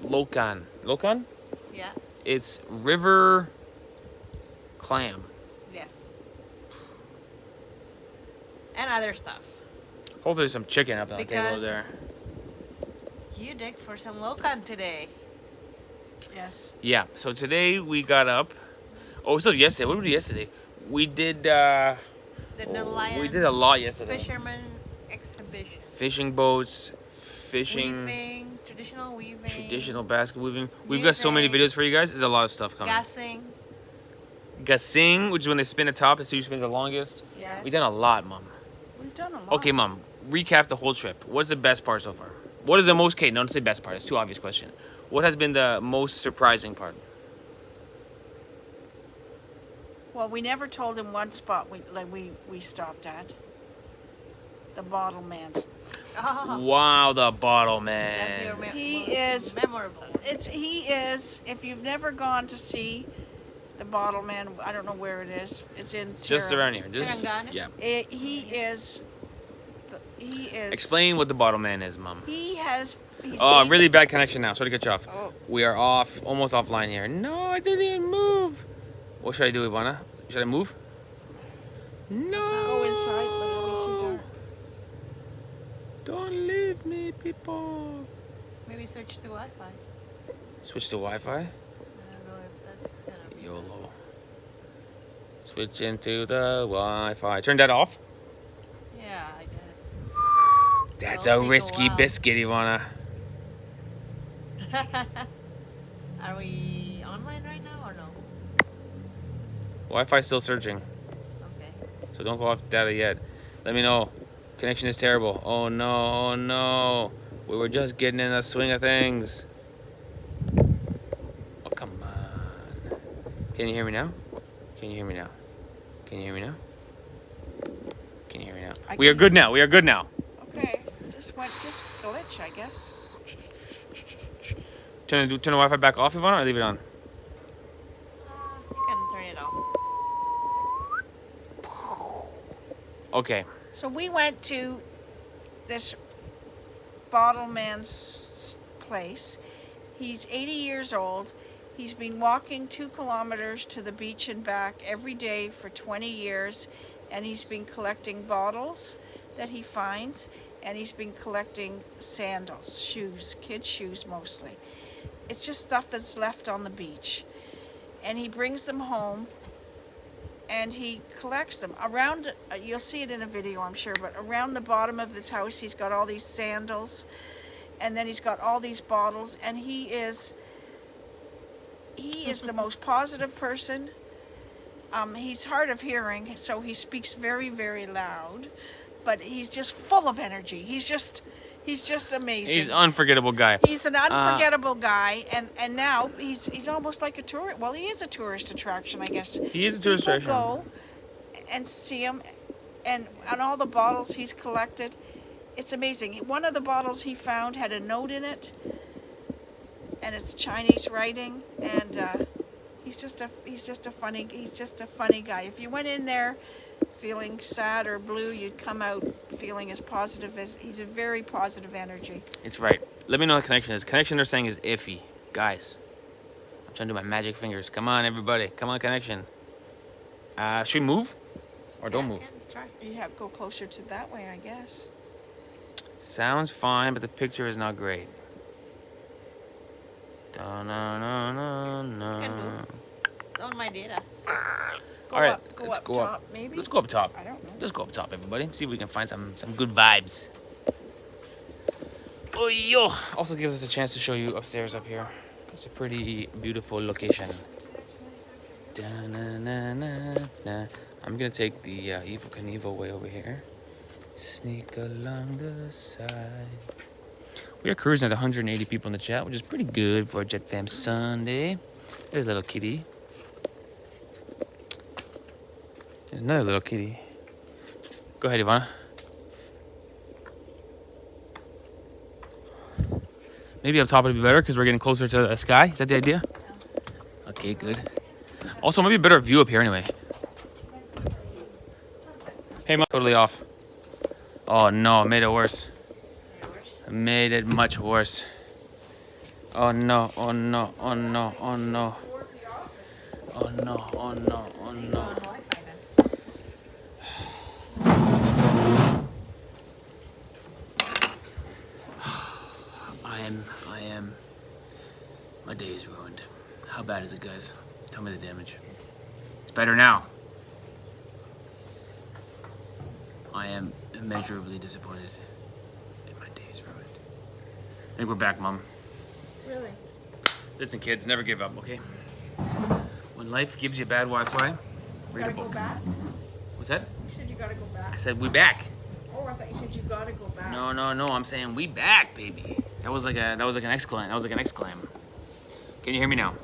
lokan. Lokan? Yeah. It's river clam. Yes. And other stuff. Hopefully there's some chicken up on the table Because- there. You dig for some lokan today. Yes. Yeah, so today we got up. Oh, we still did yesterday. What did we do yesterday? We did, The Nelayan we did a lot yesterday. fisherman exhibition. Fishing boats, fishing, Weaving, traditional weaving. traditional basket weaving. We've got so many Music. videos for you guys. There's a lot of stuff coming. Gassing. Gasing, which is when they spin the top and see who spins the longest. Yes. We've done a lot, Mom. We've done a lot. Okay, Mom, recap the whole trip. What's the best part so far? What is the most, okay, don't say best part. It's too obvious question. What has been the most surprising part? Well, we never told him one spot we stopped at. the bottle man's. Oh, Wow, the bottle that's your man. He most is- memorable. He is. If you've never gone to see the bottle man, I don't know where it is. It's in Just Tara. around here. Just, Terengganu? yeah. He is. He is. Explain what the bottle man is, Mom. He has. He's Oh, eight- really bad connection now. Sorry to get you off. Oh. We are off, almost offline here. No, I didn't even move. What should I do, Ivana? Should I move? No. Go inside, but it'll be too dark. Don't leave me, people. Maybe switch to Wi-Fi. Switch to Wi-Fi. I don't know if that's gonna be. YOLO. Switch into the Wi-Fi. Turn that off. Yeah, I guess. That's It'll a take a risky while. biscuit, Ivana. Are we online right now or no? Wi-Fi still searching, Okay. so don't go off data yet. Let me know. Connection is terrible. Oh no, oh no. We were just getting in the swing of things. Oh, come on. Can you hear me now? Can you hear me now? Can you hear me now? Can you hear me now? I We are can- good now. We are good now. Okay. Just glitch, I guess. Turn the Wi-Fi back off, Ivana, or leave it on? You can turn it off. Okay. So we went to this bottle man's place. He's 80 years old. He's been walking 2 kilometers to the beach and back every day for 20 years, and he's been collecting bottles that he finds, and he's been collecting sandals, shoes, kids' shoes mostly. It's just stuff that's left on the beach. And he brings them home and he collects them. Around, you'll see it in a video, I'm sure, but around the bottom of his house, he's got all these sandals, and then he's got all these bottles, and he is the most positive person. He's hard of hearing, so he speaks very, very loud, but he's just full of energy. He's just amazing. He's an unforgettable guy. He's an unforgettable guy, and now he's almost like a tourist. Well, he is a tourist attraction, I guess. He is a tourist attraction. People go and see him, and all the bottles he's collected. It's amazing. One of the bottles he found had a note in it, and it's Chinese writing. And he's just a funny guy. If you went in there feeling sad or blue, you'd come out feeling as positive as he's a very positive energy. It's right. Let me know what the connection is. Connection they're saying is iffy. Guys, I'm trying to do my magic fingers. Come on, everybody. Come on, connection. Should we move? Or don't move? Try. You have to go closer to that way, I guess. Sounds fine, but the picture is not great. Da-na-na-na-na. Can move. It's on my data. So. Go All right, up, go let's up go top, up. maybe. Let's go up top. I don't know. Let's go up top, everybody. See if we can find some good vibes. Oh, yo. Also gives us a chance to show you upstairs up here. It's a pretty beautiful location. Da-na-na-na-na. I'm gonna take the Evil Knievel way over here. Sneak along the side. We are cruising at 180 people in the chat, which is pretty good for a Jet Fam Sunday. There's little kitty. There's another little kitty. Go ahead, Ivana. Maybe up top would be better because we're getting closer to the sky. Is that the idea? Okay, good. Also, maybe a better view up here anyway. Hey, Mom. Totally off. Oh no, it made it worse. It made it much worse. Oh no, oh no, oh no, oh no. Oh no, oh no, oh no. I am. My day is ruined. How bad is it, guys? Tell me the damage. It's better now. I am immeasurably disappointed. And my day is ruined. I think we're back, Mom. Really? Listen, kids, never give up, okay? When life gives you bad Wi-Fi, read a Gotta go book. back? What's that? You said you gotta go I back. said we back. Oh, I thought you said you gotta go back. No, I'm saying we back, baby. That was like an exclaim. That was like an exclaim. Can you hear me now?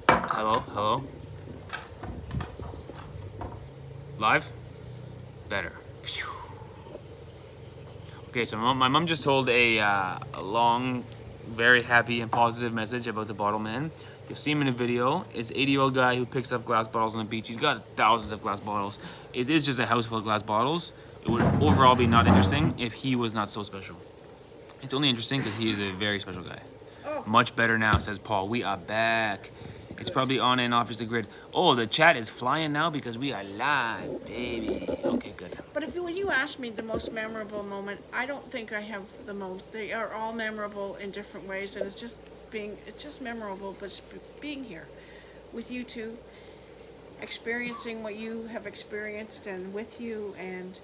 Hello? Live? Better. Phew. Okay, so my mom just told a long, very happy and positive message about the bottle man. You'll see him in a video. It's an 80-year-old guy who picks up glass bottles on the beach. He's got thousands of glass bottles. It is just a house full of glass bottles. It would overall be not interesting if he was not so special. It's only interesting because he is a very special guy. Oh. Much better now, says Paul. We are back. It's probably on and off the grid. Oh, the chat is flying now because we are live, baby. Okay, good. But when you ask me the most memorable moment, I don't think I have the most. They are all memorable in different ways, and it's just memorable. But being here with you two, experiencing what you have experienced, and with you, and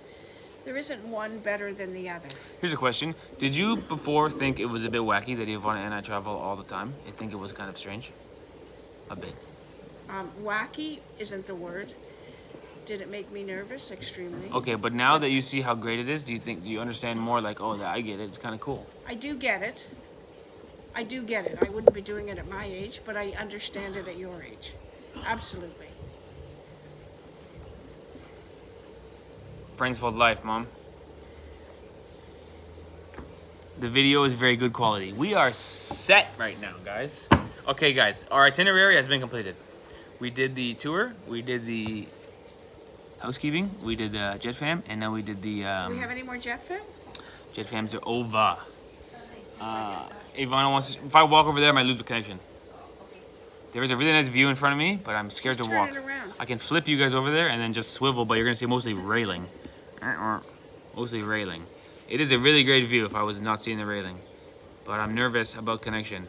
there isn't one better than the other. Here's a question. Did you before think it was a bit wacky that Ivana and I travel all the time? I think it was kind of strange. A bit. Wacky isn't the word. Did it make me nervous? Extremely. Okay, but now that you see how great it is, do you understand more like, oh, I get it, it's kind of cool? I do get it. I wouldn't be doing it at my age, but I understand it at your age. Absolutely. Friends for life, Mom. The video is very good quality. We are set right now, guys. Okay, guys, our itinerary has been completed. We did the tour, we did the housekeeping, we did the jet fam, and now we did the... Do we have any more jet fam? Jet fams are over. Ivana wants to... If I walk over there, I might lose the connection. There is a really nice view in front of me, but I'm scared Just to walk. turn it around. I can flip you guys over there and then just swivel, but you're going to see mostly railing. Mostly railing. It is a really great view if I was not seeing the railing. But I'm nervous about connection.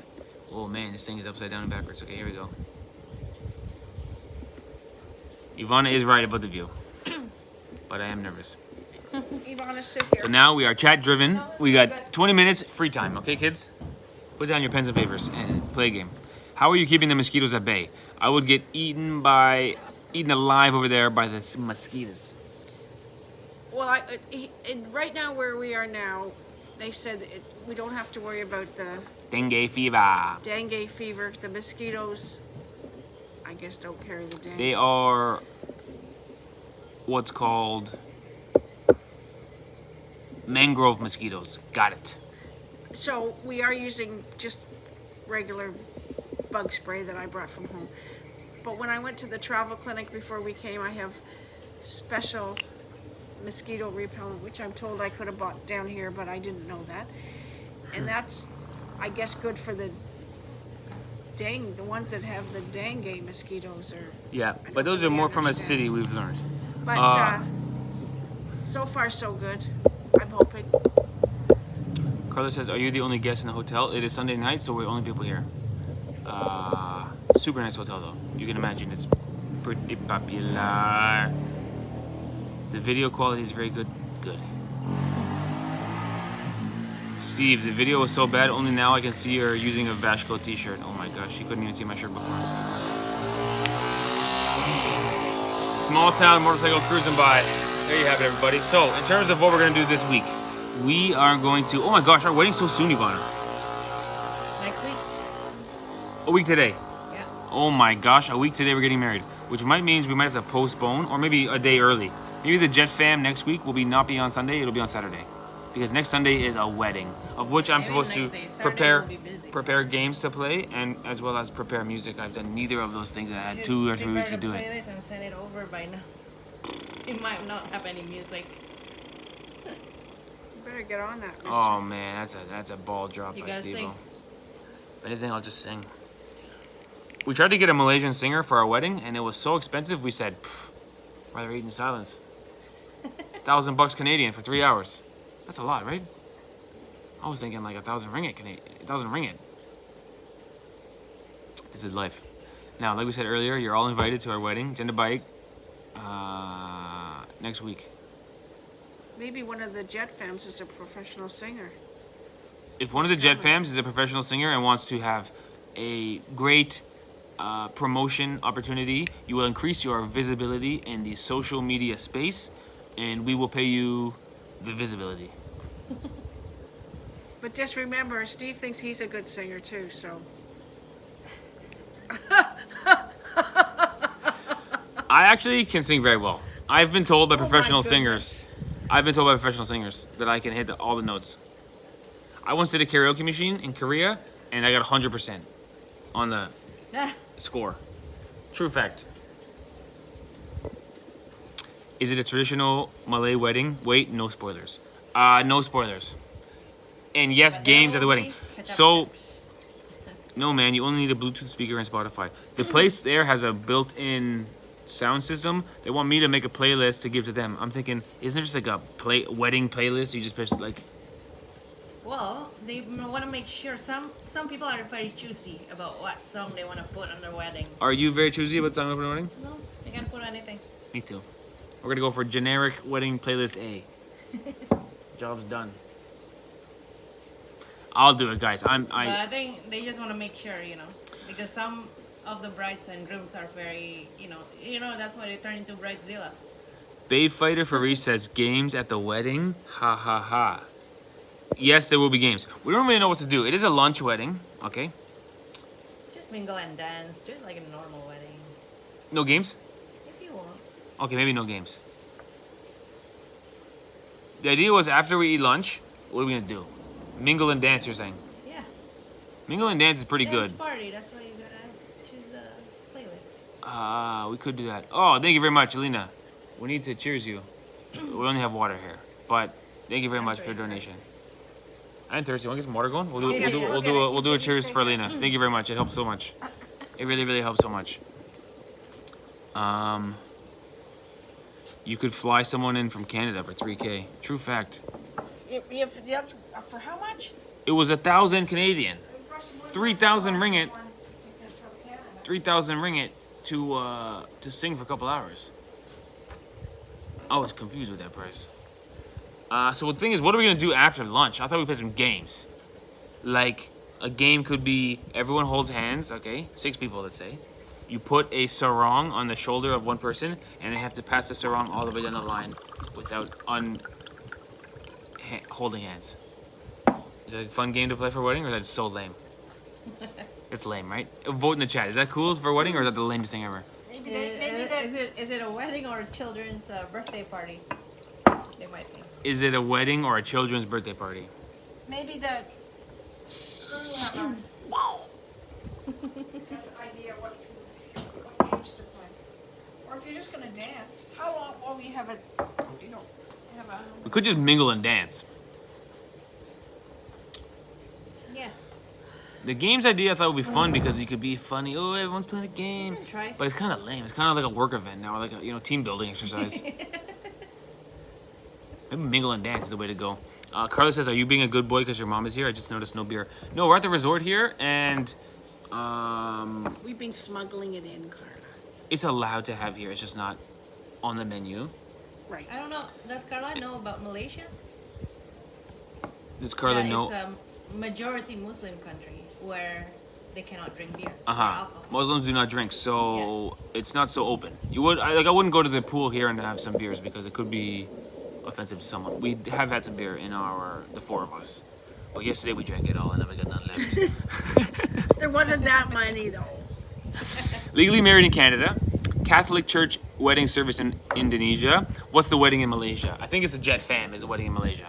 Oh man, this thing is upside down and backwards. Okay, here we go. Ivana is right about the view. But I am nervous. Ivana, sit here. So now we are chat driven. We got 20 minutes free time. Okay, kids? Put down your pens and papers and play a game. How are you keeping the mosquitoes at bay? I would get eaten alive over there by the mosquitoes. Well, right now where we are now, they said we don't have to worry about the Dengue fever. dengue fever. The mosquitoes, I guess, don't carry the dengue. They are what's called mangrove mosquitoes. Got it. So we are using just regular bug spray that I brought from home. But when I went to the travel clinic before we came, I have special mosquito repellent, which I'm told I could have bought down here, but I didn't know that. And that's, I guess, good for the ones that have the dengue mosquitoes. Yeah, but those are more from a city, we've learned. But so far so good. I'm hoping. Carla says, are you the only guest in the hotel? It is Sunday night, so we're the only people here. Super nice hotel though. You can imagine it's pretty popular. The video quality is very good. Good. Steve, the video was so bad, only now I can see her using a Vashko t-shirt. Oh my gosh, she couldn't even see my shirt before. Small town motorcycle cruising by. There you have it, everybody. So, in terms of what we're going to do this week, we are going to... Oh my gosh, our wedding's so soon, Ivana. Next week. A week today. Yeah. Oh my gosh, a week today we're getting married. Which might means we might have to postpone, or maybe a day early. Maybe the Jet Fam next week will not be on Sunday, it'll be on Saturday. Because next Sunday is a wedding, of which I'm supposed to prepare games to play, and as well as prepare music. I've done neither of those things, and I had 2 or 3 weeks to do it. Play this and send it over by now. It might not have any music. You better get on that, mister. Oh man, that's a ball drop You by gotta Steve-O. sing. If anything, I'll just sing. We tried to get a Malaysian singer for our wedding, and it was so expensive, we said, rather eat in silence. $1,000 Canadian for 3 hours. That's a lot, right? I was thinking like 1,000 ringgit Canadian. 1,000 ringgit. This is life. Now, like we said earlier, you're all invited to our wedding, Gender Bike, next week. Maybe one of the Jet Fams is a professional singer. If one of the Jet Fams is a professional singer and wants to have a great promotion opportunity, you will increase your visibility in the social media space, and we will pay you the visibility. But just remember, Steve thinks he's a good singer too, so. I actually can sing very well. I've been told by Oh my professional goodness. singers I've been told by professional singers that I can hit all the notes. I once did a karaoke machine in Korea, and I got 100% on the score. True fact. Is it a traditional Malay wedding? Wait, no spoilers. No spoilers. And yes, But there games at the will wedding. be ketchup So, chips. no man, you only need a Bluetooth speaker and Spotify. The place there has a built-in sound system. They want me to make a playlist to give to them. I'm thinking, isn't there just like a wedding playlist? You just push like, Well, they want to make sure some people are very choosy about what song they want to put on their wedding. are you very choosy about song opening wedding? No, they can put anything. Me too. We're gonna go for generic wedding playlist A. Job's done. I'll do it, guys. But I think they just want to make sure, because some of the brides and grooms are very, that's why they turn into bridezilla. Babe Fighter Faris says games at the wedding. Ha ha ha. Yes, there will be games. We don't really know what to do. It is a lunch wedding, okay? Just mingle and dance, do it like a normal wedding, No games? if you want. Okay, maybe no games. The idea was after we eat lunch, what are we gonna do? Mingle and dance, you're saying? Yeah. Mingle and dance is pretty Dance good. party. That's why you gotta choose a playlist. We could do that. Oh, thank you very much, Alina. We need to cheers you. We only have water here, but thank you very much for your donation. I'm thirsty. Want to get some water going? We'll do a cheers for Alina. Thank you very much. It helps so much. It really, really helps so much. You could fly someone in from Canada for 3K. True fact. If that's for how much? It was 1,000 Canadian. 3,000 ringgit. 3,000 ringgit to sing for a couple hours. I was confused with that price. So the thing is, what are we gonna do after lunch? I thought we'd play some games. Like, a game could be everyone holds hands, okay? 6 people, let's say. You put a sarong on the shoulder of one person, and they have to pass the sarong all the way down the line without holding hands. Is that a fun game to play for a wedding, or is that so lame? It's lame, right? Vote in the chat. Is that cool for a wedding, or is that the lamest thing ever? Is it a wedding or a children's birthday party? They might think. Is it a wedding or a children's birthday party? Maybe that. Idea what games to play, or if you're just gonna dance. How long? Oh, you have a. You don't have a. We could just mingle and dance. Yeah. The games idea I thought would be fun because you could be funny. Oh, everyone's playing a game. Try. But it's kind of lame. It's kind of like a work event now, like a team building exercise. Maybe mingle and dance is the way to go. Carla says, "Are you being a good boy because your mom is here?" I just noticed no beer. No, we're at the resort here, and We've been smuggling it in, Carla. it's allowed to have here. It's just not on the menu. Right. I don't know. Does Carla know about Malaysia? Does Carla know? It's a majority Muslim country where they cannot drink beer or Uh-huh. alcohol. Muslims do not drink, so it's not so open. I wouldn't go to the pool here and have some beers because it could be offensive to someone. We have had some beer in the 4 of us, but yesterday we drank it all and then we got none left. There wasn't that many though. Legally married in Canada, Catholic Church wedding service in Indonesia. What's the wedding in Malaysia? I think it's a Jet Fam is a wedding in Malaysia.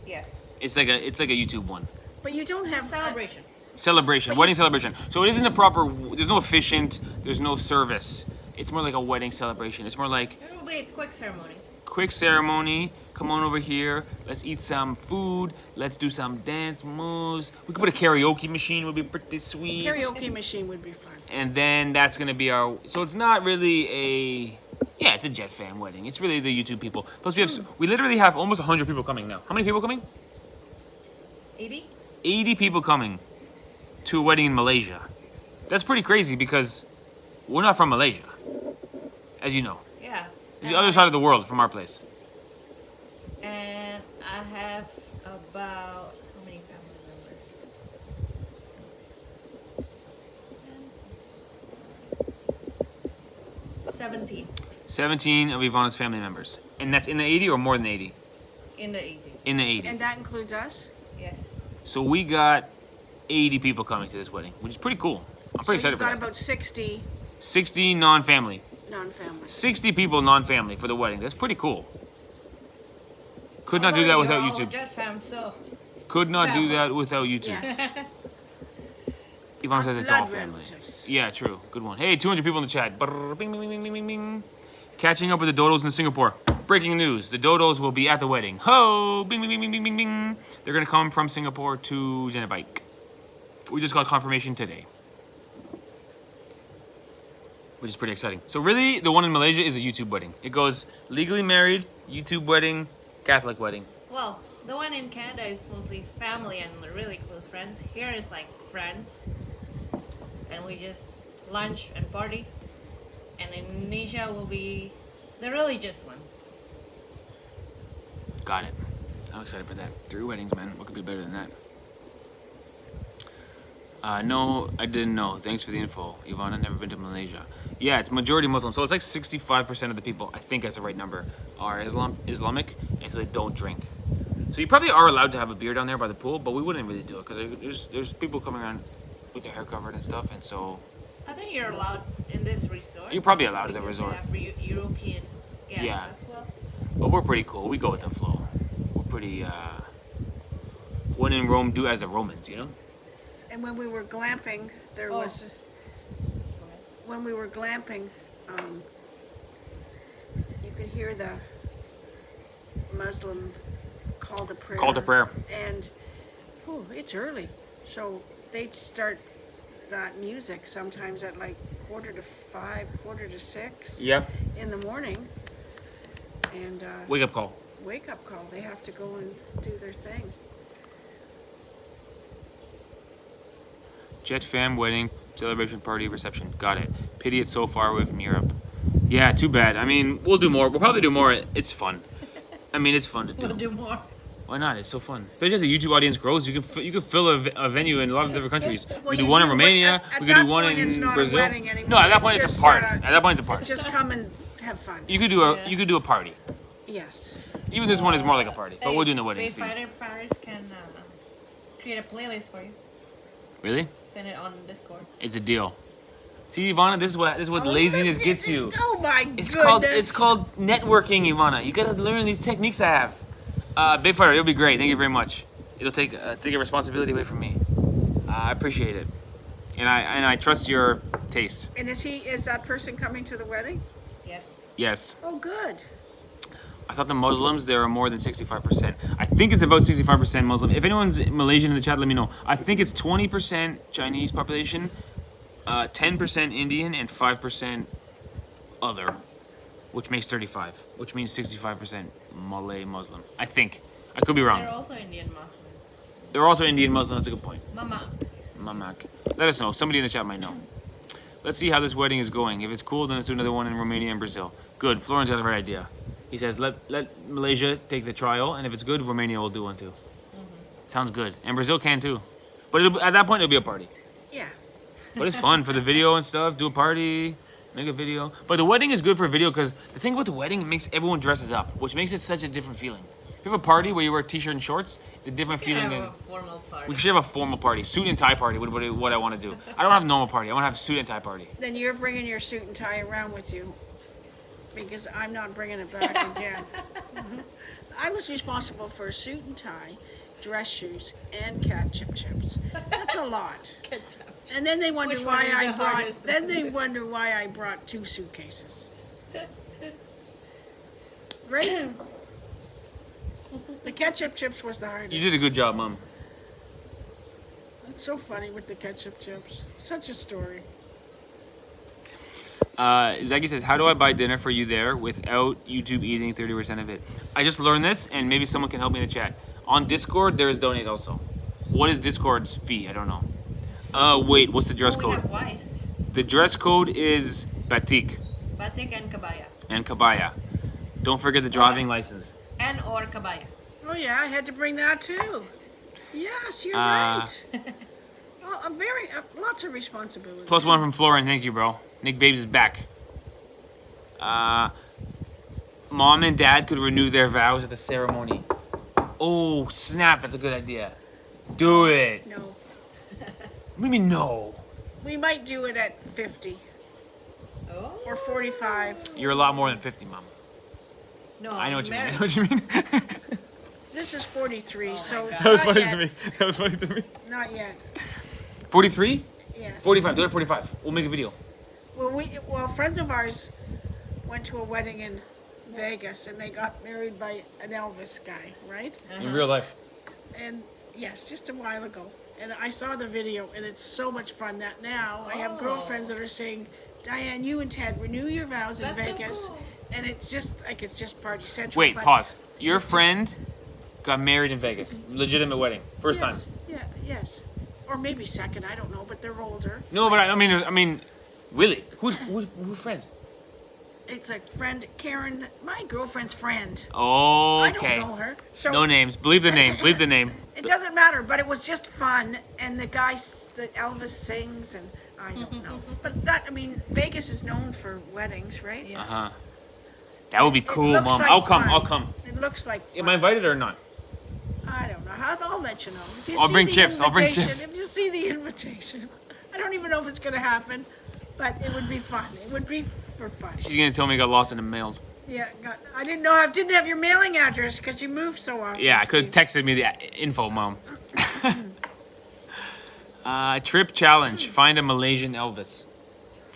Yes. It's like a YouTube one. But you don't have Celebration. Celebration, wedding celebration. So it isn't a proper. There's no officiant. There's no service. It's more like a wedding celebration. It's more like It will be a quick ceremony. quick ceremony. Come on over here. Let's eat some food. Let's do some dance moves. We could put a karaoke machine. Would be pretty sweet. Karaoke machine would be fun. And then that's gonna be our. So it's not really a. Yeah, it's a Jet Fam wedding. It's really the YouTube people. Plus we literally have almost 100 people coming now. How many people coming? 80? 80 people coming to a wedding in Malaysia. That's pretty crazy because we're not from Malaysia, as you know. Yeah. It's the other side of the world from our place. And I have about how many family members? 17 17 of Ivana's family members. And that's in the 80 or more than 80? in the 80. In the 80. And that includes us? Yes. So we got 80 people coming to this wedding, which is pretty cool. I'm pretty excited You've for got that. about 60 60 non-family. non-family. 60 people non-family for the wedding. That's pretty cool. Could not do that Although without you're all YouTube. Jet fam, so Could not do that without YouTube. Yes. Yvonne says it's all Blood family. relatives. Yeah, true. Good one. Hey, 200 people in the chat. Brrr, bing, bing, bing, bing, bing, bing. Catching up with the Dodos in Singapore. Breaking news. The Dodos will be at the wedding. Ho! Bing, bing, bing, bing, bing, bing, bing. They're going to come from Singapore to Zenabike. We just got confirmation today. Which is pretty exciting. So really, the one in Malaysia is a YouTube wedding. It goes legally married, YouTube wedding, Catholic wedding. well, the one in Canada is mostly family and really close friends. Here is like friends, and we just lunch and party. And in Indonesia will be the religious one. Got it. I'm excited for that. 3 weddings, man. What could be better than that? No, I didn't know. Thanks for the info. Yvonne, I've never been to Malaysia. Yeah, it's majority Muslim. So it's like 65% of the people, I think that's the right number, are Islamic, and so they don't drink. So you probably are allowed to have a beer down there by the pool, but we wouldn't really do it because there's people coming around with their hair covered and stuff, and so... I think you're allowed in this resort. You're probably allowed at the because resort. They have European guests Yeah. as well. But we're pretty cool. We go with the flow. We're pretty, when in Rome, do as the Romans, you know? And when we were glamping, there Oh. was... When we were glamping, you could hear the Muslim call to prayer. Call to prayer. And, it's early. So they'd start that music sometimes at like 4:45, 4:45 Yep. in the morning. And Wake up call. wake up call. They have to go and do their thing. Jet fam wedding, celebration party, reception. Got it. Pity it's so far away from Europe. Yeah, too bad. I mean, we'll do more. We'll probably do more. It's fun. I mean, it's fun to We'll do. do more. Why not? It's so fun. Especially as the YouTube audience grows, you can fill a venue in a lot of different countries. Well, We do you one in do, but Romania. at We could do that one point, it's in not a Brazil. wedding anymore. No, at that point It's it's a just, party. at At that point it's a party. Just come and have fun. You could do a Yeah. you could do a party. Yes. Even this one is more like a party, but we're doing the wedding theme. Faris can create a playlist for you. Really? Send it on Discord. It's a deal. See, Ivana, this is what laziness gets you. Oh my It's goodness. called networking, Ivana. You gotta learn these techniques I have. Big Fighter, it'll be great. Thank you very much. It'll take a responsibility away from me. I appreciate it, and I trust your taste. And is that person coming to the wedding? Yes. Yes, Oh, good. I thought the Muslims there are more than 65%. I think it's about 65% Muslim. If anyone's Malaysian in the chat, let me know. I think it's 20% Chinese population, 10% Indian, and 5% other, which makes 35, which means 65% Malay Muslim. I think. I could be wrong. They're also Indian Muslim. They're also Indian Muslim. That's a good point. Mama. Mamak. Let us know. Somebody in the chat might know. Let's see how this wedding is going. If it's cool, then let's do another one in Romania and Brazil. Good. Floren's got the right idea. He says, let Malaysia take the trial, and if it's good, Romania will do one too. Sounds good. And Brazil can too. But at that point, it'll be a party. Yeah. But it's fun for the video and stuff. Do a party, make a video. But the wedding is good for video because the thing about the wedding, it makes everyone dresses up, which makes it such a different feeling. If you have a party where you wear a t-shirt and shorts, it's a different We can feeling have than... a formal party. We should have a formal party. Suit and tie party would be what I want to do. I don't have a normal party. I want to have a suit and tie party. Then you're bringing your suit and tie around with you, because I'm not bringing it back again. Mhm. I was responsible for a suit and tie, dress shoes, and cat chips. That's a lot. And then they wonder Which one is the hardest Then one they to- wonder why I brought 2 suitcases. Right? The ketchup chips was the hardest. You did a good job, Mom. It's so funny with the ketchup chips. Such a story. Zaggy says, how do I buy dinner for you there without YouTube eating 30% of it? I just learned this, and maybe someone can help me in the chat. On Discord, there is donate also. What is Discord's fee? I don't know. Wait, what's the dress We code? have Wise, The dress code is batik Batik and Kabaya. and kabaya. Don't forget the driving license. And or Kabaya. Oh yeah, I had to bring that too. Yes, you're Uh, right. Well, lots of responsibility. Plus 1 from Florin. Thank you, bro. Nick Babes is back. Mom and Dad could renew their vows at the ceremony. Oh, snap. That's a good idea. Do it. No, What do you mean, no? we might do it at 50 Oh. or 45. You're a lot more than 50, Mom. No, I know what you mean. I married. know what you mean. this is 43, so That was not funny yet. to me. That was funny to me. Not yet. 43? Yes. 45. Do it at 45. We'll make a video. Well, friends of ours went to a wedding in Vegas, and they got married by an Elvis guy, right? In real life. And yes, just a while ago. And I saw the video, and it's so much fun that now I have girlfriends that are saying, Diane, you and Ted renew your vows in That's so Vegas. cool. And it's just like it's just party central. Wait, but pause. Your friend got married in Vegas. Legitimate wedding. First time. Yeah, yes. Or maybe second, I don't know, but they're older. No, but I mean, really? Who's friend? It's a friend, Karen, my girlfriend's friend. Okay. I don't know her. So No names. Believe the name. Believe the name. it doesn't matter, but it was just fun. And the guy, the Elvis sings, and I don't know. But Vegas is known for weddings, right? Yeah. Uh-huh. That would be cool, looks Mom. like I'll come. fun. I'll come. It looks like fun. Am I invited or not? I don't know. I'll let you know. If you I'll see bring the chips. I'll bring invitation- chips. If you see the invitation, I don't even know if it's going to happen, but it would be fun. It would be for fun. She's gonna tell me I got lost in the mail. Yeah, I didn't know. I didn't have your mailing address because you move so often. Yeah, I could have Steve. texted me the info, Mom. Trip challenge. Find a Malaysian Elvis.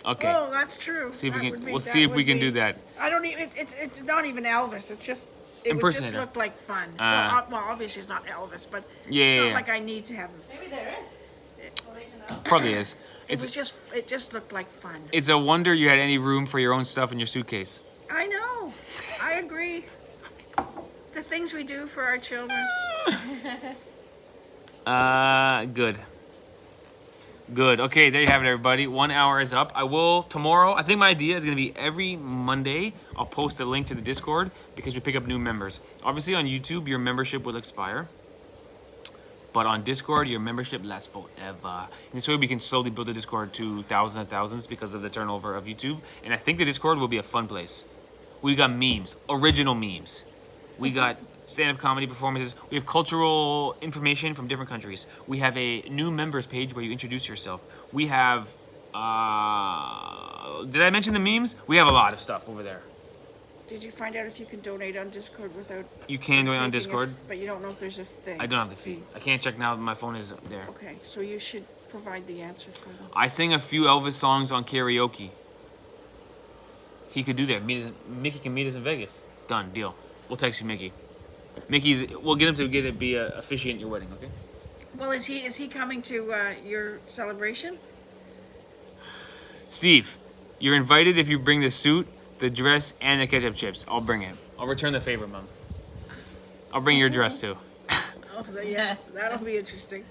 Okay. Oh, that's true. See if we That can. would be- We'll that see if we would can be- do that. I don't even. It's not even Elvis. It's just. It would just Impersonator. look like fun. Well, obviously it's not Elvis, but Yeah, it's yeah, not yeah. like I need to have him. Maybe there is. Malaysian Elvis. Probably is. It just looked like fun. It's a wonder you had any room for your own stuff in your suitcase. I know. I agree. The things we do for our children. Good. Good. Okay, there you have it, everybody. 1 hour is up. I will tomorrow. I think my idea is going to be every Monday. I'll post a link to the Discord because we pick up new members. Obviously, on YouTube, your membership will expire. But on Discord, your membership lasts forever. And this way, we can slowly build the Discord to thousands and thousands because of the turnover of YouTube. And I think the Discord will be a fun place. We got memes, original memes. We got stand-up comedy performances. We have cultural information from different countries. We have a new members page where you introduce yourself. We have, did I mention the memes? We have a lot of stuff over there. Did you find out if you can donate on Discord without? You can donate on taking Discord. but you don't know if there's a thing. I don't have the feed. I can't check now. My phone is there. Okay, so you should provide the answer for them. I sing a few Elvis songs on karaoke. He could do that. Mickey can meet us in Vegas. Done. Deal. We'll text you, Mickey. We'll get him to be a officiant your wedding, okay? Well, is he coming to your celebration? Steve, you're invited if you bring the suit, the dress, and the ketchup chips. I'll bring it. I'll return the favor, Mom. I'll bring your dress too. Oh, yes, that'll be interesting.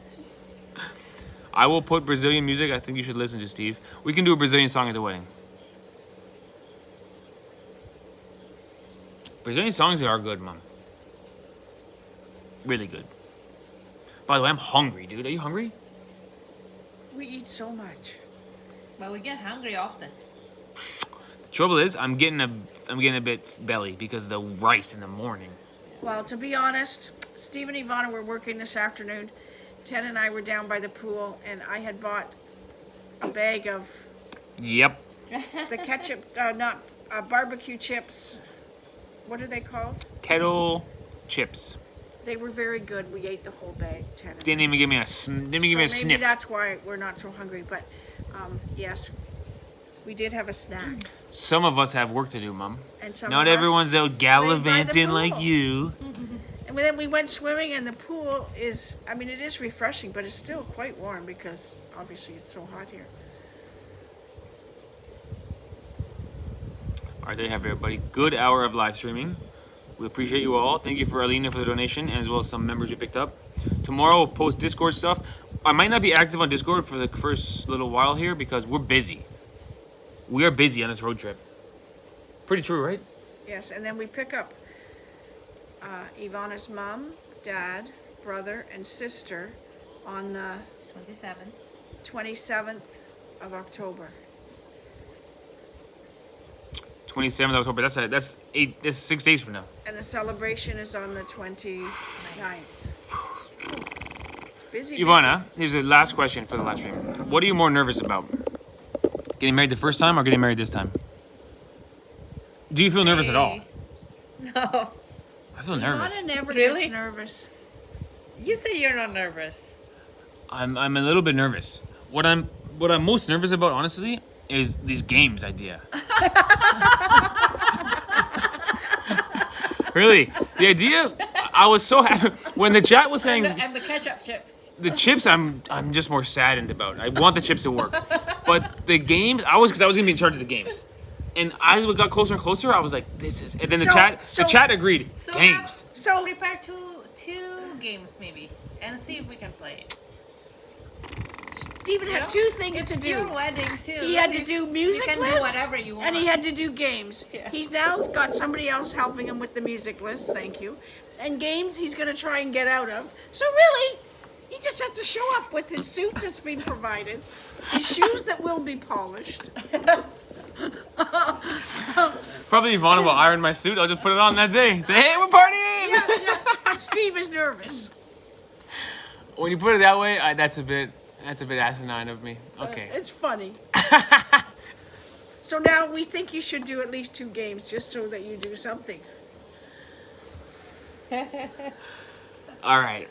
I will put Brazilian music. I think you should listen to Steve. We can do a Brazilian song at the wedding. Brazilian songs are good, Mom. Really good. By the way, I'm hungry, dude. Are you hungry? We eat so much. But we get hungry often. The trouble is, I'm getting a bit belly because of the rice in the morning. Well, to be honest, Steve and Ivana were working this afternoon. Ted and I were down by the pool, and I had bought a bag of Yep. the ketchup, barbecue chips. What are they called? Kettle chips. They were very good. We ate the whole bag, Ted. And Didn't even give me a maybe sniff. that's why we're not so hungry. But yes, we did have a snack. Some of us have work to do, Mom. And some Not of us everyone's out stayed by the gallivanting like pool. you. And then we went swimming, and the pool is, it is refreshing, but it's still quite warm because obviously it's so hot here. All right, there you have it, everybody. Good hour of live streaming. We appreciate you all. Thank you for Alina for the donation, and as well as some members we picked up. Tomorrow we'll post Discord stuff. I might not be active on Discord for the first little while here because we're busy. We are busy on this road trip. Pretty true, right? Yes, and then we pick up Ivana's mom, dad, brother, and sister on the 27. 27th of October. 27th of October. That's 6 days from now. And the celebration is on the 29th. It's busy. Ivana, here's the last question for the live stream. What are you more nervous about? Getting married the first time or getting married this time? Do you feel nervous at all? No. I feel nervous. Lana never Really? gets nervous. You say you're not nervous. I'm a little bit nervous. What I'm most nervous about, honestly, is these games idea. Really, the idea. I was so happy when the chat was saying And the ketchup chips. the chips. I'm just more saddened about. I want the chips to work, but the games. Because I was gonna be in charge of the games, and I got closer and closer. I was like, this is. And then the So- chat agreed. So Games. So prepare two games maybe, and see if we can play it. Stephen You had know? two things It's to do. your wedding too. He had to do music You can list, do whatever you want. and he had to do games. Yeah. He's now got somebody else helping him with the music list. Thank you. And games he's going to try and get out of. So really, he just has to show up with his suit that's been provided, his shoes that will be polished. Probably Ivana will iron my suit. I'll just put it on that day. Say, hey, we're partying. Yeah. But Steve is nervous. When you put it that way, that's a bit asinine of me. Okay. It's funny. So now we think you should do at least 2 games just so that you do something. All right.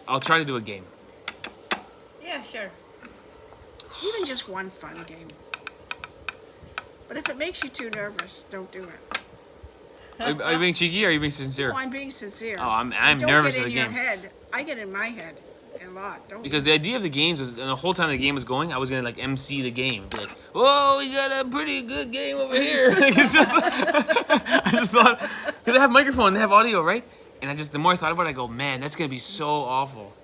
I'll try to do a game. Yeah, sure. Even just one fun game. But if it makes you too nervous, don't do it. Are you being cheeky or are you being sincere? No, I'm being sincere. Oh, I'm Don't nervous get at in the your games. head. I get in my head a lot. Don't. Because the idea of the games was, and the whole time the game was going, I was gonna like MC the game, be like, "Whoa, we got a pretty good game over here." Like, it's just, I just thought, because they have microphone, they have audio, right? And the more I thought about it, I go, "Man, that's gonna be so awful.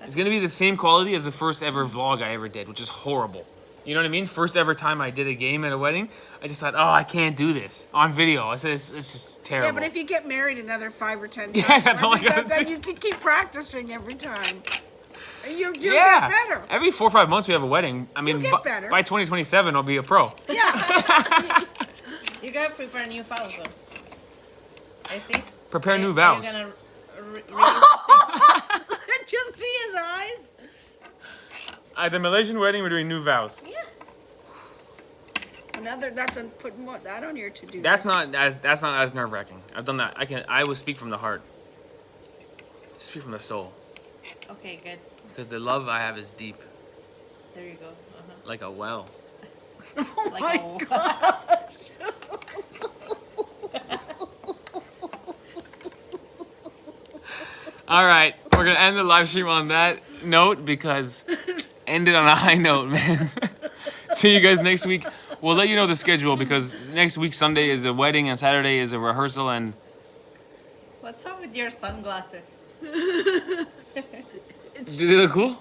It's gonna be the same quality as the first ever vlog I ever did, which is horrible." You know what I mean? First ever time I did a game at a wedding, I just thought, "Oh, I can't do this on video." I said, "It's just terrible." Yeah, but if you get married another 5 or 10 times, Yeah, that's all I gotta then do. you can keep practicing every time. You'll yeah, get better. every 4 or 5 months we have a wedding. I mean, get better. by 2027, I'll be a pro. Yeah. You gotta prepare new vows though. I see. Prepare new You're vows. gonna Just see his eyes. At the Malaysian wedding, we're doing new vows. Yeah. Put more that on your to-do That's list. not as nerve wracking. I've done that. I will speak from the heart. Speak from the soul. Okay, good. Because the love I have is deep, There you go. Uh-huh. like a well. Like a All right, we're gonna end the live stream on that note because end it on a high note, man. See you guys next week. We'll let you know the schedule because next week Sunday is a wedding and Saturday is a rehearsal and What's up with your sunglasses? do they look cool?